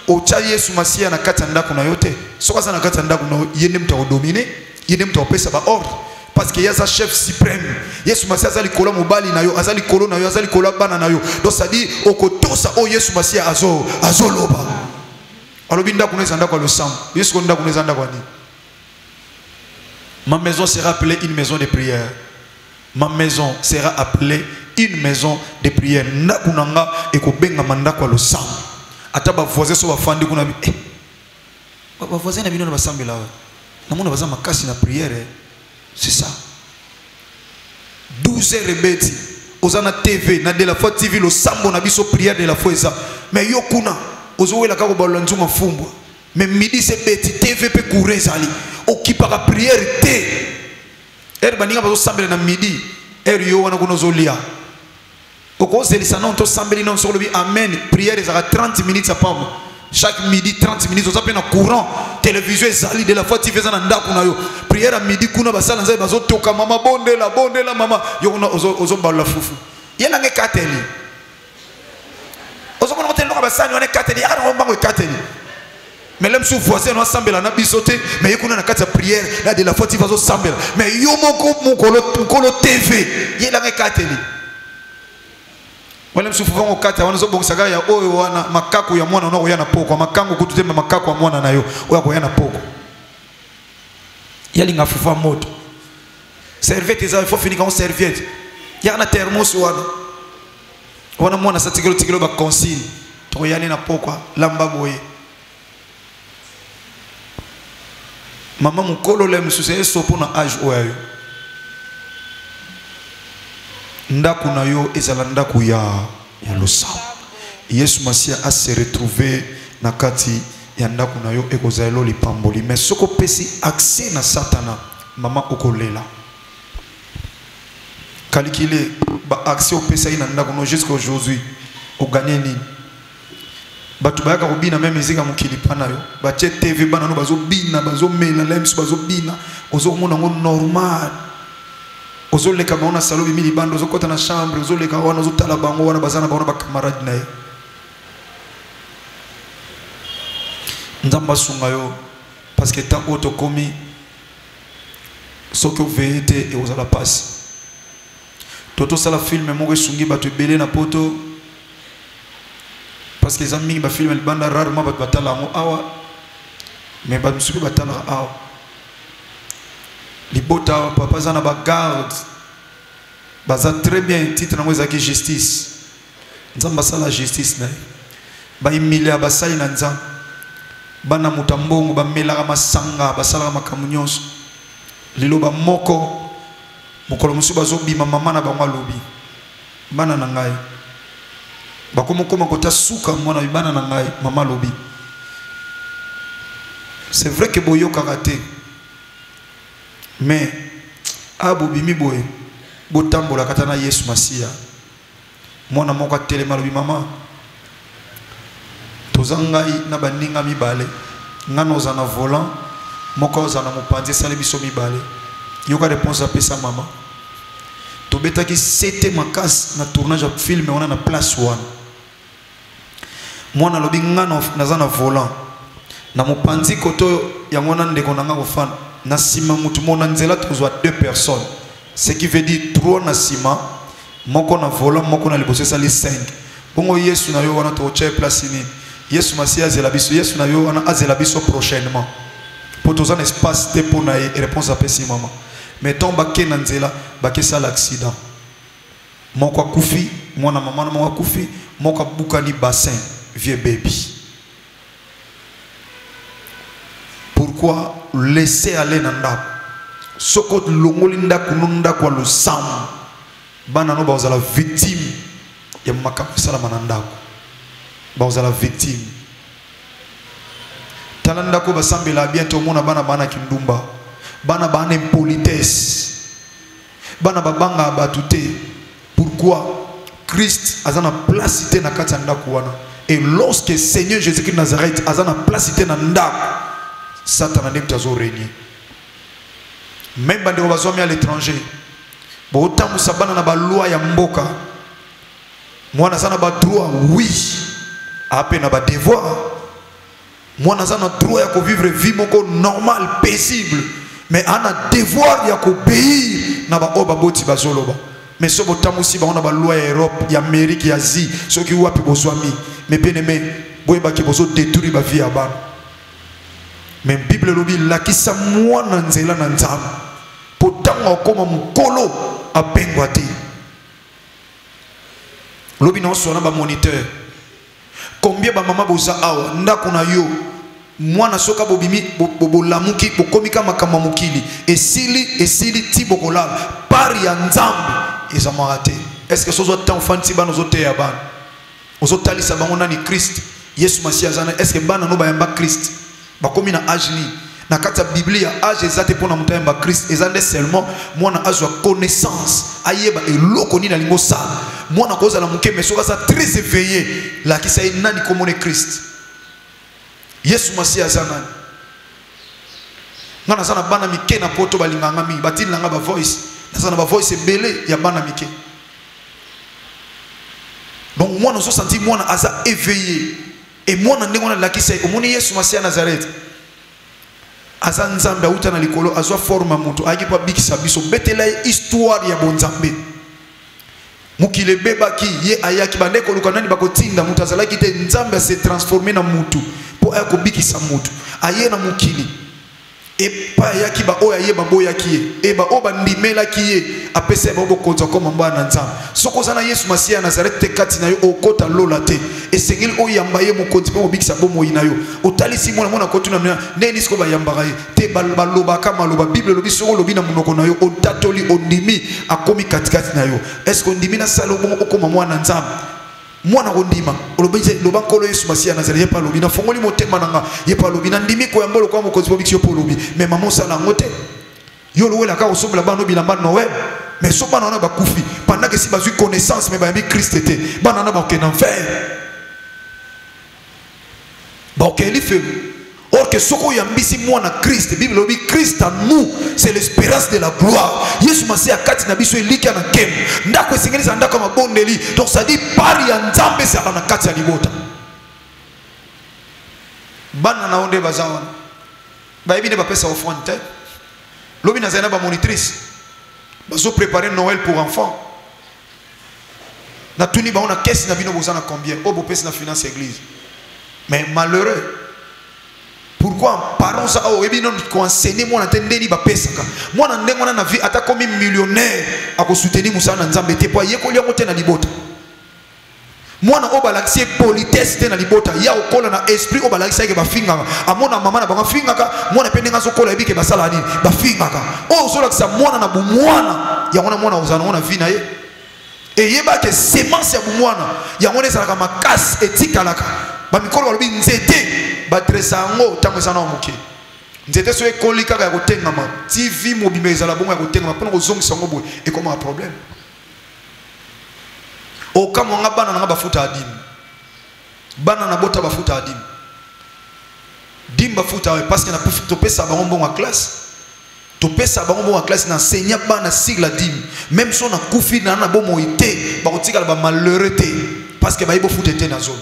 ocha Yesu Masia na kata ndaku na yote soka sana kata ndaku na yende mta dominer yende mta opesa ba ordre parce que yaza chef suprême Yesu Masia azali kola mobali na yo azali kolo na yo azali kola bana na yo donc ça dit okotosa o Yesu Masia azoloba alobi ndaku na ndako lo sam Yesu ko ndaku na ndako ni ma maison sera appelée une maison de prière. Ma maison sera appelée une maison de prière. Nakunanga ekobenga mandako lo sam. Ata ba voisin so ba fandi kuna ba voisin na bino na basambela. Na mona baza makasi na prière. C'est ça. 12 heures rebeti. Ozana TV na de la fois TV lo sambo na biso prière de la fois ça. Mais yo kuna ozowela ka ko balanzuma fumbo. Mais midi c'est beti TV pe courir zali. Okipa ka prière te. Baninga bazo sambela na midi. Yo wana kuna zolia. Oko zelisa non to sambeli non sur le amen. Prière ezaka 30 minutes à pam. Chaque midi 30 minutes oza pe na courant. Télévision ezali de la fois TV za na ndako na yo. Prière à midi kuna basala nzai bazo toka mama bondela mama. Yo kuna ozo bala fufu. Yena nge kateli. Ozo kuna hotel loka basani wana kateli. Yaka na mbango kateli. Mais l'homme sous voisin on semble na bisoté mais yekuna na kati prière là de la fois tu vas au semble mais yo mon kolo TV yela nge kateli wala msufu vango kata wana zo bongsaga ya oyo wana makaku ya mwana no yana poko makango kututemba makaku ya mwana nayo oya ko yana poko yali ngafufa moto serviette za il faut finir en serviette yana thermos wana mwana sa tigelo ba consigne to yali na poko lamba boye. Maman mukolo le msuseye sopo na âge oyo. Ndaku na yo ezala ndaku ya losa. Yesu Masia a se retrouvé na kati ya ndaku na yo ekozalo lipamboli. Mais soko pesi accès na satana mama okolela. Kalikile ba accès au pesa ina ndaku no jusqu'à aujourd'hui o gagner ni. Batu bayaka kubina même musique mukilipana yo bache TV bana no bazo bina bazo mela lems bazo bina ozo mona ngo normal ozo leka baona salo bi mili bando ozo kota na chambre ozo leka wana ozo tala bango wana bazana baona ba camarade nae ndamba sunga yo parce que tant auto komi soko vérité et ozo la passe toto sala film mo sungi batu belé na poto. Parce que les amis ba film el banda rarement bat batala mo awa mais ba musuki batala awa li bota papa zana ba garde baza très bien titre na mweza ki justice nzamba sala justice na ba imilia ba sali na nzam bana mutambongo ba melaka masanga basala makamunyonso liloba moko mokolo musu bazobi mama na bango lobi bana na ngai bakomo koma kota suka mwana bana na ngai mama lobi. C'est vrai que boyo karaté mais abu bimi boye botambola katana Yesu Masia mwana moko telema lobi mama tozangai na baninga mibale ngano za na volant moko za na mopanzi sale biso mibale yoka réponse apesa mama tobeta ki c'était makas na tournage de film on a na place one mwana lobi ngano naza na volant na mopanzi koto ya mwana ndeko nanga kofana na sima mutu mona nzela tozwa 2 personnes ce qui veut dire 3 na sima moko na volant moko na liboso sali 5 bongo Yesu na yo wana to che place ni Yesu Masia azela biso Yesu na yo wana azela biso prochainement pour tous un espace te pour na réponse à pesi mama mais tomba ke na nzela bake sala accident moko akufi mwana mama na moko akufi moko buka ni bassin vieux baby. Pourquoi laisser aller nanda soko longolinda kununda kwa lo sam bana no bazala victime ya makambo sala mananda bazala victime talanda ko basambela bientôt mona bana kindumba bana impolitesse bana babanga batute. Pourquoi Christ a na place na kati ndako wana et lorsque Seigneur Jésus-Christ Nazareth a na place na ndako Satan a ndemtazo régner même bande bazomi à l'étranger bo tamu sabana na ba loi ya mboka mwana sana ba droit oui après na ba devoir mwana sana droit ya ko vivre vie moko normal paisible mais ana devoir ya ko obéir na ba oba boti bazoloba. Mais ce botamu si on a ba loi Europe, Amérique, Asie, ceux qui wapi bozwami, mais bien aimé, boyeba ki bozo détruire ba vie aba. Mais Bible lobi la ki sa mwana nzela na nzama. Potanga koma mukolo apengwa te. lobi na osona ba moniteur combien ba mama boza awa ndako na yo mwana soka bobimi bolamuki bokomika makama mukili esili ti bokolala pari ya nzambe ezamara te. Est-ce que sozo temps fanti bana zote ya bana ozotalisa bango nani Christ Yesu Masia zana? Est-ce que bana no bayamba Christ bakomi na âge ni na kata Biblia âge ezate pona mutayamba Christ ezande seulement mwana azwa connaissance ayeba eloko ni na lingo sala mwana koza la muke mesoka sa très éveillé la kisa nani komone Christ Yesu Masia zana ngana sana bana mike na poto balinganga mi batini langa ba voice na sana ba voice belé ya bana mike. Donc moi nous senti moi aza éveillé et moi ndenge on a la kisa omoni Yesu Masia Nazareth aza nzambe auta na likolo azwa forma mutu agipa bikisa biso betela histoire ya bonzambe mukile bebaki ye ayaki bandeko lukanani bakotinda mutu azalaki te nzambe se transformer na mutu po ayako bikisa mutu aye na mukili et pa yaki ba oya ye baboya ki e ba oba ndimela ki apese ba obokonza koma mbana nzambe soko zana Yesu Masia Nazareth te kati na yo okota lola te esengeli oyamba ye mokonzi po bikisa bomo ina yo otalisi mona kotuna neni siko ba yamba ye te baloba kama loba Bible lobi soko lobi na munoko na yo otatoli ondimi akomi katikati na yo. Est-ce que ondimi na salo bomo okoma mwana nzambe mwana kondima olobenze loba nkolo Yesu Masia Nazareth yepa lobi na fongoli motema nanga yepa lobi na ndimi ko yambolo kwa mokonzi po bikisa po lobi mais maman sala ngote yo lowela ka osombela bano bilamba Noël mais so bana na bakufi pendant que si bazui connaissance mais ba mi Christ était bana na ba ke enfer ba ke li fait or que soko yambisi mwana Christ Bible lobi Christ en nous c'est l'espérance de la gloire. Yesu Masia kati na biso elika na kem ndako esengeli ndako mabondeli donc ça dit pari ya nzambe sa na kati ya libota bana na onde bazawa ba ebine ba pesa offrande te lobi na zana ba monitrice bazo préparer Noël pour enfants na tuni ba on a caisse na bino bozana combien obo pesa na finance église mais malheureux. Pourquoi parents ça oh ebi non ko enseigner moi na tendeli ba pesaka moi na ndengo na vie ata comme millionnaire ako soutenir musana nzambe te po yeko lyo mote na libota moi na obalaxie politesse te na libota ya okola na esprit obalaxie ke ba finga amona mama na ba finga ka moi na pendenga sokola ebike ba sala nini ba finga ka oh sola sa moi na bu mwana ya mwana ozana ona vie na ye et yeba ke semence ya bu mwana ya mwana sala ka makasi etikalaka ba mikolo balobi nzete badresa ngo tango sana omuke nzete so ekoli kaka ya kotengama TV mobimba ezala bongo ya kotengama pona kozongisa ngo boye ekoma problème okamo nga bana nga bafuta adimu bana na bota bafuta adimu dimba futa parce que na topesa bango bongo en classe topesa bango bongo en classe na enseignant bana sigla dim même son na kufi na bomo ite bakotika ba malheureux te parce que ba ibo futa te na zone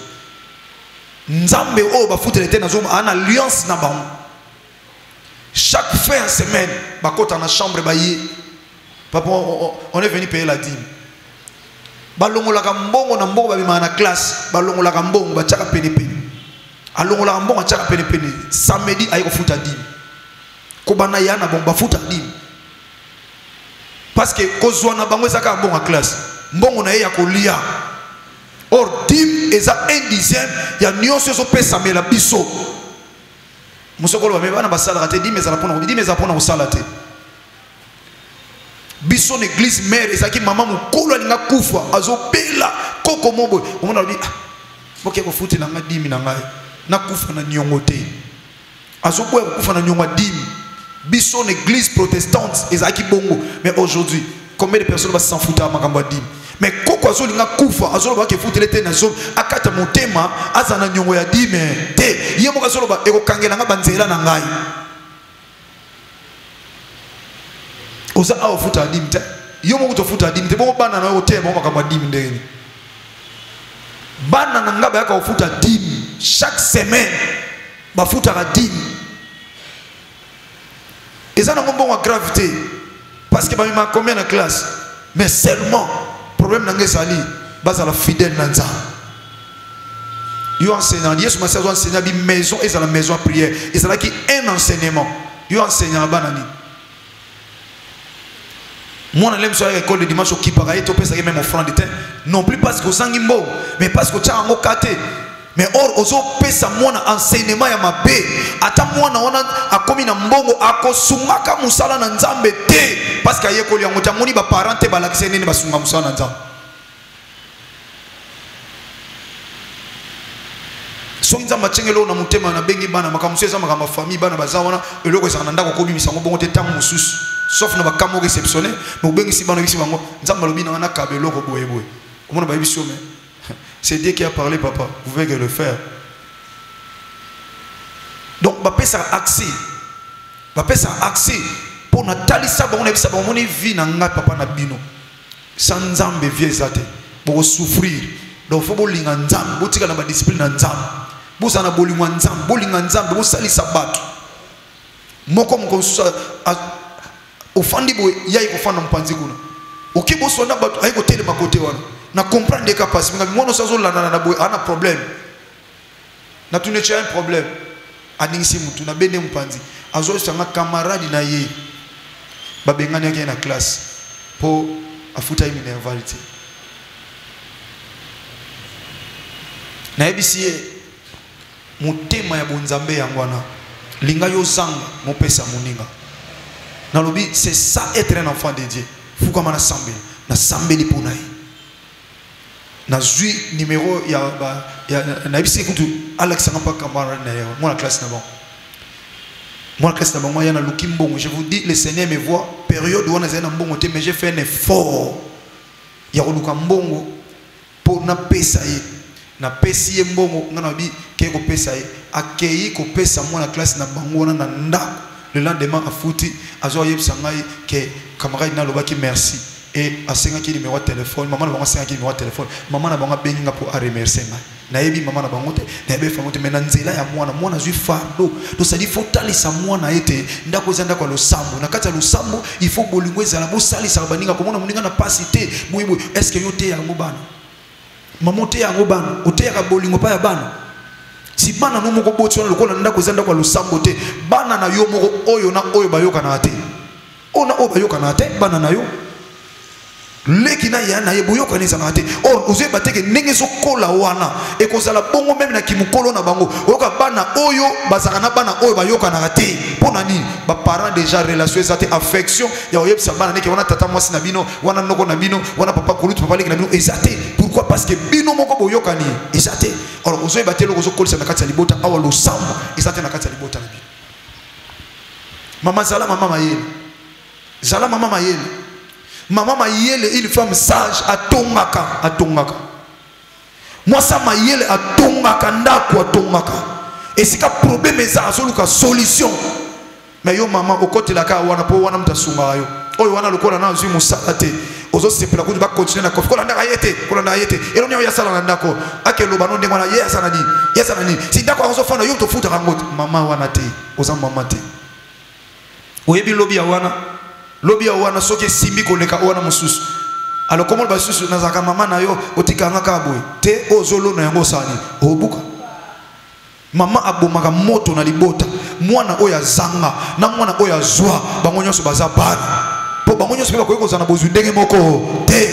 nzambe o ba futa te na zone en alliance na bango chaque fin de semaine bakota na chambre ba yi papa on est venu payer la dîme balongola ka mbongo na mbongo babima na classe balongola ka mbongo ba chaka pene pene alongola ka mbongo chaka pene pene samedi ayiko futa dîme ko bana yana bon ba futa dîme parce que kozwa na bango ezaka mbongo en classe mbongo na ye ya kolia or dîme eza 1/10 ya nyonso so pesa mela biso musokolo ba bana basala te dîme eza pona dîme eza pona osala te biso l'église mère ezaki mama mukolo alinga kufa azobela koko mobo omona lobi boke ko futi na nga dimi na ngai na kufa na nyongo te azoboya kufa na nyongo dimi biso l'église protestante ezaki bongo mais aujourd'hui combien de personnes va s'en foutre makambo dimi mais koko azolinga kufa azoloba ke futi lete na zo akata motema azana nyongo ya dimi te yemo azoloba ekokangela nga banzela na ngai oza awo futa dim te yo mo to futa dim te bo bana na hotel mo makamwa dim ndeni bana na ngaba yaka futa dim chaque semaine ba futa ka dim ezana ngombo wa gravité parce que ba mima combien na classe mais seulement problème na ngesali baza la fidèle na nza yo enseignant Yesu masa zo enseignant bi maison et la maison à prière et ça là qui un enseignement yo enseignant bana ni Moi, on aime sur l'école de dimanche qui paraît, tu peux même offrande de terre. Non plus parce que sang imbo, mais parce que tu as un kate. Mais or, ozo pesa moi enseignement ya mabe. Ata moi na ona akomi na mbongo akosungaka musala na nzambe te. Parce que yekoli yango tamoni ba parents te ba lakise nini basunga musala na nzambe. So nzamba chengelo na mutema na bengi bana makamuseza makama famille bana bazawana eloko ezana ndako ko bimisa ngo bongo te tango mususu. Sauf na bakamo réceptionné mais bengi si bana bisi bango nzamba lobi na na kabelo ko boye boye. Comment ba biso mais c'est Dieu qui a parlé, papa. Vous pouvez le faire. Donc, papa, ça a accès. Papa, ça a accès. Pour Nathalie, ça, on a vu ça, on a vu na papa na bino. Sans nzambe vieux zate. Pour souffrir. Donc, faut bolinga nzambe. Botika na ba discipline nzambe. Bosa na bolinga nzambe. Bolinga nzambe. Bosali sabato. Moko moko ofandi boy yayi kofanda mpanzi kuna. Okiboso na bato ayiko tele makote wana. Na comprendre des capacités. Moi, nous sommes là, on a un problème. Na tu n'es un problème. Aninsi mutu na bende mpanzi. Azo sanga camarade na ye. Babengani yake na classe pour afuta imi na invalidité. Na ebisie mutema ya bonzambe yangwana. Linga yo zanga mopesa muninga. Na lobi c'est ça être un enfant de Dieu. Fuka mana sambe. Na sambe li ponai. Na zui numéro ya na bisi kutu Alex n'a pas camarade na moi la classe na bon. Moi la classe na bon moi yana lukimbongo. Je vous dis le Seigneur me voit période où on a na mbongo te mais j'ai fait un effort. Ya luka mbongo pour na pesa ye. Na pesi ye mbongo ngana bi ke ko pesa ye. Akei ko pesa moi la classe na bango na ndako. Le lendemain a fouti azo yebisa ngai ke camarade na lobaki merci. Et à 5 qui numéro de téléphone, maman n'a pas 5 numéro de téléphone, maman n'a pas béni pour remercier. Naebi maman n'a pas monté, naebi femme monté, mais nanzela ya moi na zui fardo. Donc ça dit faut taler sa moi na été, ndako zanda kwa lo sambo, na kata lo sambo, il faut bolingwe za la bo sali sa baninga comment na muninga na pas cité, boui est-ce que yo te ya ngobana? Maman te ya ngobana, o te ya bolingo pa ya bana. Si bana no moko botso na lokola ndako zanda kwa lo sambo te, bana na yo moko oyo na oyo bayoka na ate. Ona oyo bayoka na ate, bana na yo. Lekina yana ye boyo kanisa ngate or oze bateke ndenge sokola wana e kozala bongo même na kimukolo na bango oyoka bana oyo bazaka na bana oyo bayoka na te pona nini ba parents déjà relation ezate affection ya oyebisa bana neke wana tata mwasi na bino wana noko na bino wana papa kolutu papa leki na bino ezate pourquoi parce que bino moko boyoka ni ezate or ozo batelo ozo kolisa na kati ya libota awa lo sambo ezate na kati ya libota na bino mama zala mama mayele zala mama mayele. Maman Mayele, une femme sage, à Tongaka. Moi, ça Mayele, à Tongaka, ndako, à Tongaka. Et c'est un problème, mais ça a une solution. Mais yo, maman, au côté de la cas, on a pas wana mtasuma yo. Oh, wana lokola na zui musalate. Ozo se pela kudu ba continuer na kofi. Kola ndaka yete. Et on y a ya sala ndako. Ake lo banon de wana yes anani. Yes anani. Si ndako ozo fana yo to futa rangot. Maman wana te. Oza maman te. Oyebi lobby ya wana. Lobi ya wana soke simbi koleka wana mususu. Alors comment le basusu nazaka mama na yo otikanga kaboy te ozolo na yango sani obuka. Mama abomaka moto na libota. Mwana oya zanga na mwana oya zwa bango nyonso baza bana. Po bango nyonso ba koyeko zana bozu ndenge moko te.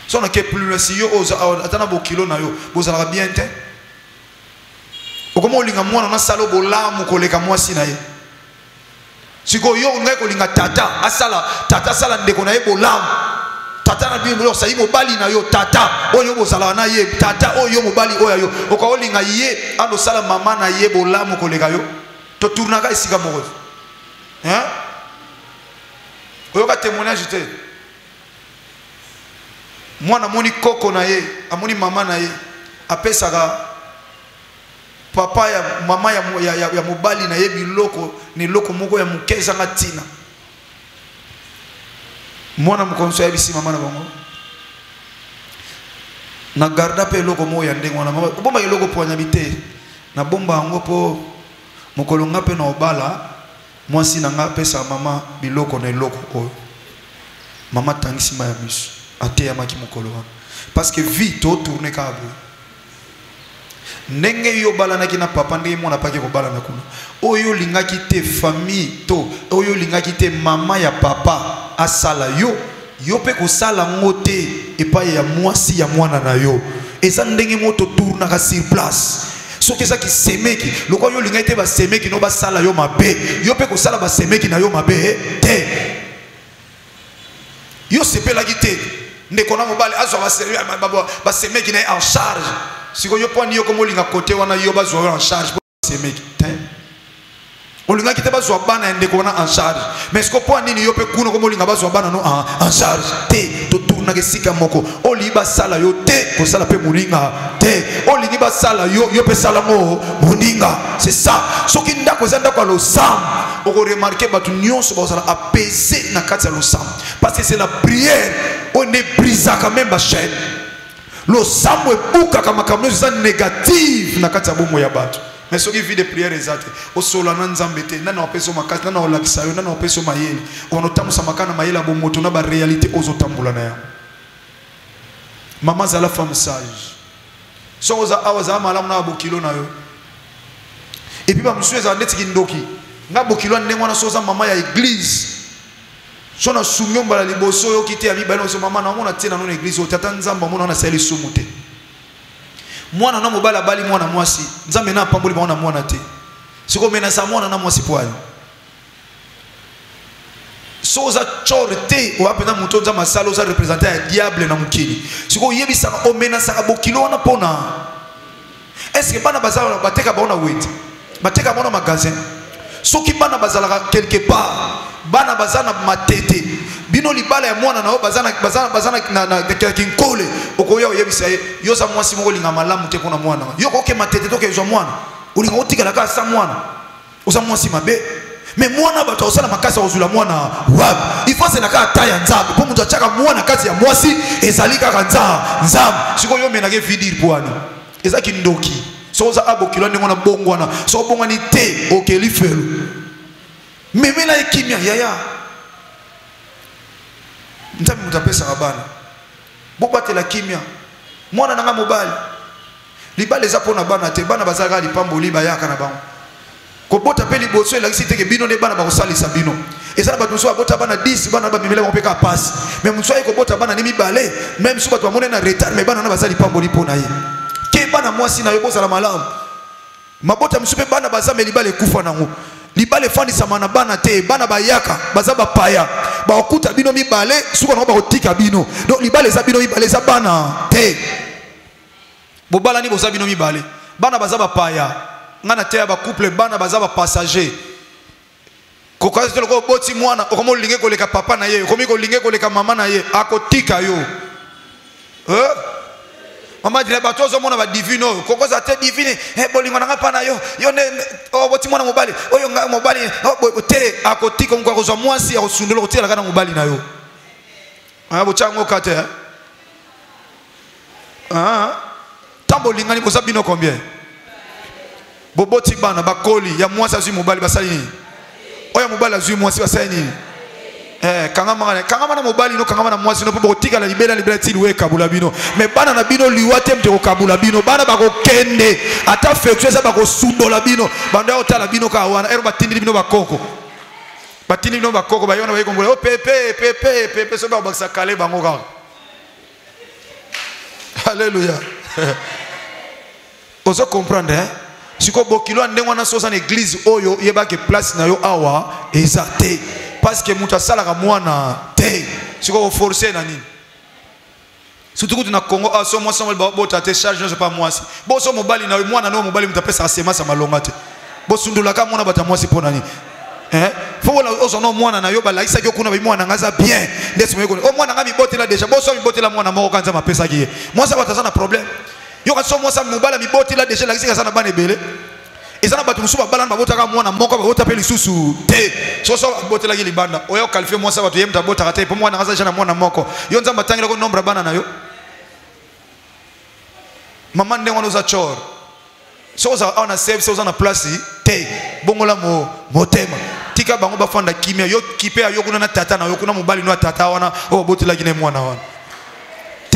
Sona ke plus si yo oza atana bo kilo na yo bozala bien te. Okomo linga mwana na salo bolamu koleka mwasi na ye. Siko yo ngai ko linga tata asala tata sala ndeko na ye bolam tata na bimbo sa yimo bali na yo tata oyo bosala na ye tata oyo mobali oyo yo okao linga ye ando sala mama na ye bolam ko lega yo to tourna ka isika moko hein oyo ka témoignage te mwana moni koko na ye amoni mama na ye apesaka papa ya mama ya mobali na yebi loko ni loko moko ya mukeza ngatina mwana mukonso ya bisi mama na bango na garda pe loko mo ya ndengo na mama bomba loko ponya bite na bomba ngo po mokolo ngape na obala mwasi na ngape sa mama biloko na loko oyo mama tangisi ma ya biso ate ya maki mokolo parce que vie to tourner ka bo ndenge yo balanaki na papa ndenge mwana paki ko balana kuna oyo lingaki te famille to oyo lingaki te mama ya papa asala yo pe ko sala ngote epai ya mwasi ya mwana na yo eza ndenge moto tournaka sur place soki eza kisemeki lokwa yo lingaki te basemeki no basala yo mabe yo pe ko sala basemeki na yo mabe te yo sepelaki te ndeko na mobali azwa basemeki na en charge siko yo poni yo komo linga côté wana yo bazwa en charge pour semeki te olinga kite bazwa bana ndeko na en charge mais siko poni ni yo pe kuno komo linga bazwa bana no en charge te to tourna ke sika moko oliba sala yo te ko sala pe muninga te olingi ba sala yo pe sala mo muninga c'est ça soki ndako zanda kwa lo sam oko remarquer batu nyonso ba sala apaiser na kati ya lo sam parce que c'est la prière on est brisé quand même ba chaîne le samwe buka kama kamno za négative na kati ya bomo ya bato mais soki vie de prière ezate o sola na nzambe te nana opeso makasi nana olakisa yo nana opeso mayele ono tamusa makana mayele bomo to na ba réalité ozo tambula na ya maman za la femme sage so za awaza malamu na bokilo na yo et puis ba msuwe za ndeti kindoki nga bokilo ndengo na soza mama ya église sona sumyomba la liboso yo kite ya mibalo so mama na mona tina na église o tata nzamba mona na sali sumute mwana na mobala bali mwana mwasi nzambe na pamboli mwana mwana te siko mena sa mwana na mwasi poali so za chorte o apena muto za masalo za représenter ya diable na mukili siko yebisa o mena sa bokilo na pona est-ce que bana bazala bateka baona wait bateka baona magasin soki bana bazala quelque part bana bazana matete bino libala ya mwana na bazana na kinkole okoya oyebisa yo sa mwasi moko linga malamu te kona mwana yo koke matete to ke zo mwana ulinga otikala ka sa mwana osa mwasi mabe mais mwana bato osala makasa ozula mwana wapi ifose na ka taya nzambe po mutu achaka mwana kati ya mwasi ezali kaka nzambe siko yo menake vidir pwani ezaki ndoki so za abokilo ndenge na bongwana so bongwani te okeli felo memela ekimia yaya ntabi mutapesa abana bobatela kimia mwana nanga mobali libale za pona bana te bana bazaka lipambo liba yaka na bango ko bota pe liboso elakisi te ke bino ne bana ba kosalisa bino ezala bato so bota bana 10 bana ba bimela ko peka passe mais muso ay ko bota bana ni mibale même so bato amone na retard mais bana na bazali pambo lipona ye ke bana mwasi na yo bozala malamu mabota msupe bana bazame libale kufa nango libale fandi samana bana te bana bayaka bazaba paya ba okuta bino mibale suko na ba otika bino donc libale za bino mibale za bana te bobala ni boza bino mibale bana bazaba paya ngana te ba couple bana bazaba passager kokazi te loko boti mwana okomo linge koleka papa na ye okomi ko linge koleka mama na ye akotika yo mama dile batozo mona ba divino kokoza te divine bolingo nanga pana yo ne boti mwana mobali oyo nga mobali te akotika ngwa kozwa mwasi ya osundolo kotela kana mobali na yo bochango kate tambo lingani boza bino combien boboti bana bakoli ya mwasi azwi mobali basali nini oya mobali azwi mwasi basali nini kangama na mobali no kangama na mwasi no po tika la libela tili we kabula bino mais bana na bino liwate mte ko kabula bino bana bako kende ata fexuer sa bako sundola bino banda otala bino ka wana ero batindi bino bakoko bayona bayiko ngole o pepe so ba baksa kale bango ka alléluia ozo comprendre siko bokilo ndengo na sosa na église oyo yeba ke place na yo awa ezate parce que mutu asalaka mwana te siko forcer na nini surtout que na Congo so moi sama bota te charge ne pas moi si bo so mobali na mwana no mobali mutapesa sema sa malonga te bo sundula ka mwana bata mwasi pona ni faut wala ozo no mwana na yo ba laisa ki kuna ba mwana ngaza bien ndesi mo o mwana ngami botela déjà bo so mi botela mwana moko kanza mapesa ki moi ça bata sana problème yo ka so moi ça mobala mi botela déjà laisa sana bana ebele ezana batu musuba balana babota ka mwana moko babota pe lisusu te so botela ki libanda oyo qualifier moi ça batu yemta bota ka te po mwana ngaza jana mwana moko yo nzamba tangela ko nombre bana na yo maman ndengo noza chor so za on a save so za na place te bongola motema tika bango bafanda kimia yo kipe yo kuna na tata na yo kuna mobali no tata wana o botela ki ne mwana wana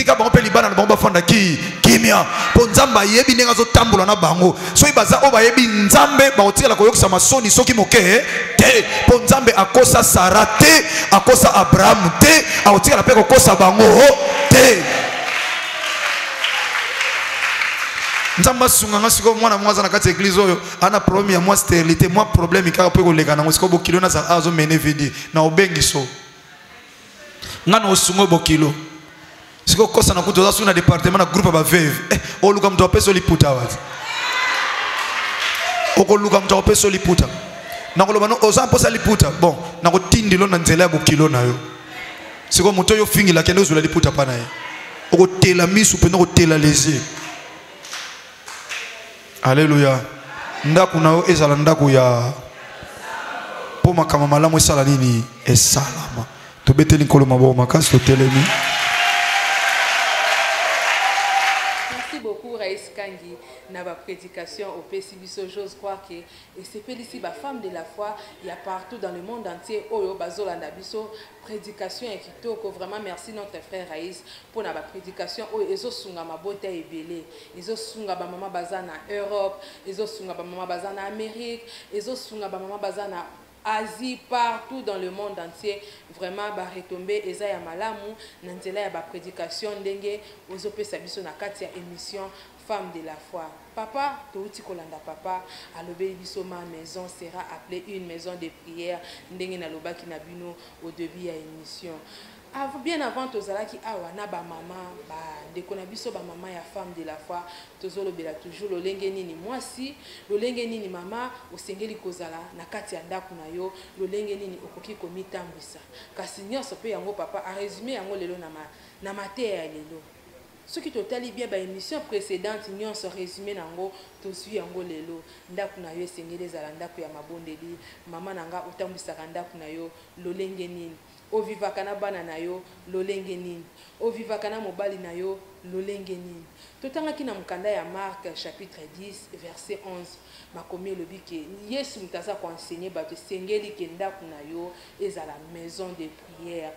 tika bango pe libana na bango bafanda ki kimia po nzamba yebi nenga zo tambola na bango so ibaza o ba yebi nzambe ba otikala koyokisa masoni soki moke te po nzambe akosa Sara te akosa Abraham te aotikala pe kokosa bango te nzamba sunganga siko mwana mwaza na kati église oyo ana problème ya moi stérilité moi problème ikaka pe koleka na siko bokilo na za azo mene vidi na obengiso ngana osungo bokilo siko kosa na kutoza suna département na groupe ba veve o luka mtu apeso liputa wazi oko luka mtu apeso liputa na koloba no oza posa liputa bon na ko tindilo na nzela ya bokilo na yo siko moto yo fingi la kende ozula liputa pa na ye oko tela misu pe no ko tela les yeux. Alléluia. Ndaku na yo ezala ndaku ya po makama malamu esala nini esalama tobeteli nkolo mabo makasi totelemi. Merci beaucoup Raïs Kangi na ba prédication au PCBiso. J'ose croire que et c'est ici ba femme de la foi il y a partout dans le monde entier oyo bazolanda biso prédication et kitoko. Vraiment merci notre frère Raïs pour na ba prédication oyo ezosunga mabota ebele ezosunga ba mama bazana Europe ezosunga ba mama bazana Amérique ezosunga ba mama bazana Asie, partout dans le monde entier. Vraiment ba retomber eza ya malamu na nzela ya ba prédication ndenge ozopesa biso na kati ya émission Femme de la foi. Papa, touti kolanda papa, alobe biso ma maison sera appelée une maison de prière ndenge na lobaki na bino au début ya émission. Bien avant tozalaki awa na ba mama ba ndeko na biso ba mama ya Femme de la foi tozolobela toujours lolenge nini mwasi lolenge nini mama osengeli kozala na kati ya ndako na yo lolenge nini okoki komitambwisa kasi nyonso pe yango papa a résumé yango lelo na mateya ya lelo. Ce qui totali bien ba émission précédente nyonso résumé nango tozwi yango lelo ndako na yo esengeli ezala ndako ya mabondeli mama nanga otambwisaka ndako na yo lolenge nini ovivaka na bana na yo lolenge nini ovivaka na mobali na yo lolenge nini. Totangaki na mukanda ya Marc chapitre 10 verset 11 makomi elobi ke Yesu mutaza ko enseigner bato sengeli ke ndako na yo ezala maison de prière.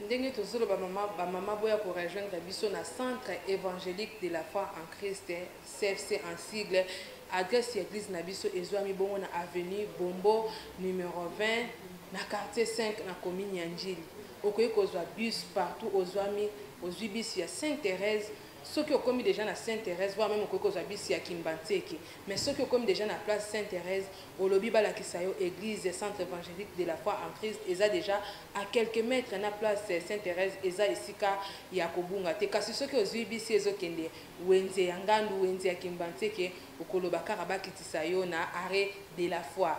Ndenge tozolo ba mama boya ko rejoindre biso na centre évangélique de la foi en Christ CFC en sigle adresse église na biso ezwami bongo na avenue Bombo numéro 20 na quartier 5 na commune ya Njili. Okoyi kozwa bus partout ozwami ozwi bus ya Sainte-Thérèse. Ceux qui ont commis déjà na Sainte-Thérèse, voire même au Kokosabisi à Kimbanteke. Mais ceux qui ont commis déjà na place Sainte-Thérèse, au lobby Balakisayo, église et centre évangélique de la foi en Christ, ils ont déjà à quelques mètres na place Sainte-Thérèse, ils ont ici qu'à Yakobunga. Te kasi ceux qui ont vu bisi ezo kende, wenze yangandu, wenze ya Kimbanteke, au Kolobaka Rabakitisayo na arrêt de la foi.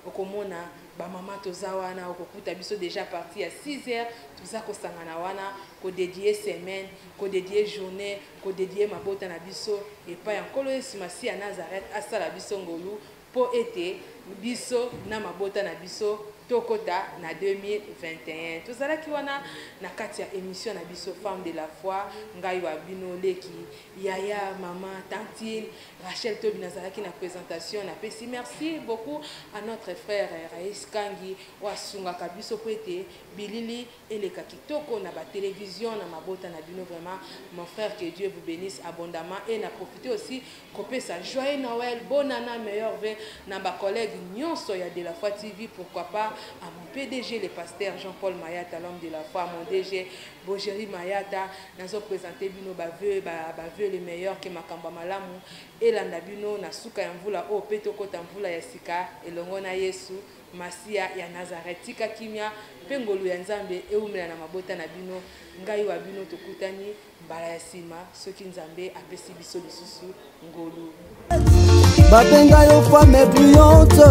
Au Komona, ba mama tozawana okokuta biso déjà parti à 6h tuza kosangana wana ko dédier semaine ko dédier journée ko dédier mabota na biso et pas encore le simasi à Nazareth asala biso ngolu po été biso na mabota na biso tokota na 2021 tozalaki wana na kati ya émission na biso Femme de la foi ngai wa bino leki yaya mama tantine Rachel Tobi nazalaki na présentation na pesi. Merci beaucoup à notre frère Raïs Kangi wa sunga kabiso poete bilili eleka kitoko na ba télévision na mabota na bino. Vraiment mon frère, que Dieu vous bénisse abondamment et na profiter aussi kopesa joyeux Noël bonne année meilleur vœu na ba collègue nyonso ya de la foi TV, pourquoi pas à mon PDG le pasteur Jean-Paul Mayata, l'homme de la foi, mon DG Bogéry Mayata, nous avons présenté bino baveux le meilleur que makamba malamu et landa bino na suka yamvula o peto kota mvula ya sika elongo na Yesu Masia ya Nazareth tika kimia pengolu ya Nzambe eumela na mabota na bino ngai wa bino tokutani mbala ya sima soki Nzambe apesi biso lisusu ngolu babenga yo femme brillante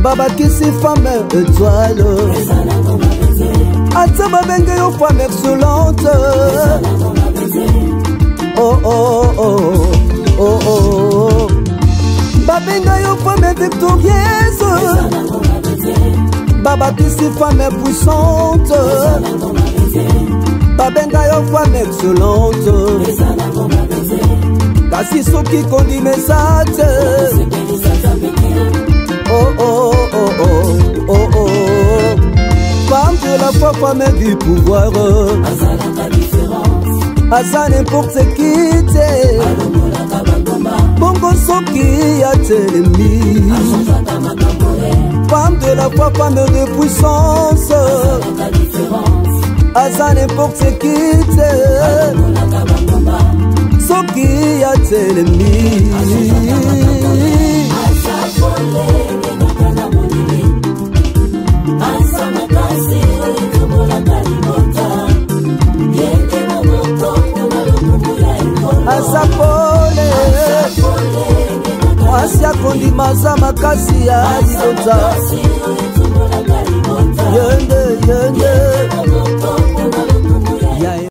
baba kisi femme étoile ata babenga yo femme excellente oh oh oh oh oh babenga yo femme victorieuse baba kisi femme puissante babenga yo femme excellente kasi soki kondimesa te oh oh oh oh oh oh femme de la foi, femme du pouvoir aza n'importe qui te bongo soki atelemi femme de la foi, femme de puissance aza n'importe qui te soki atelemi asapole mwasi akondima aza makasi ya libota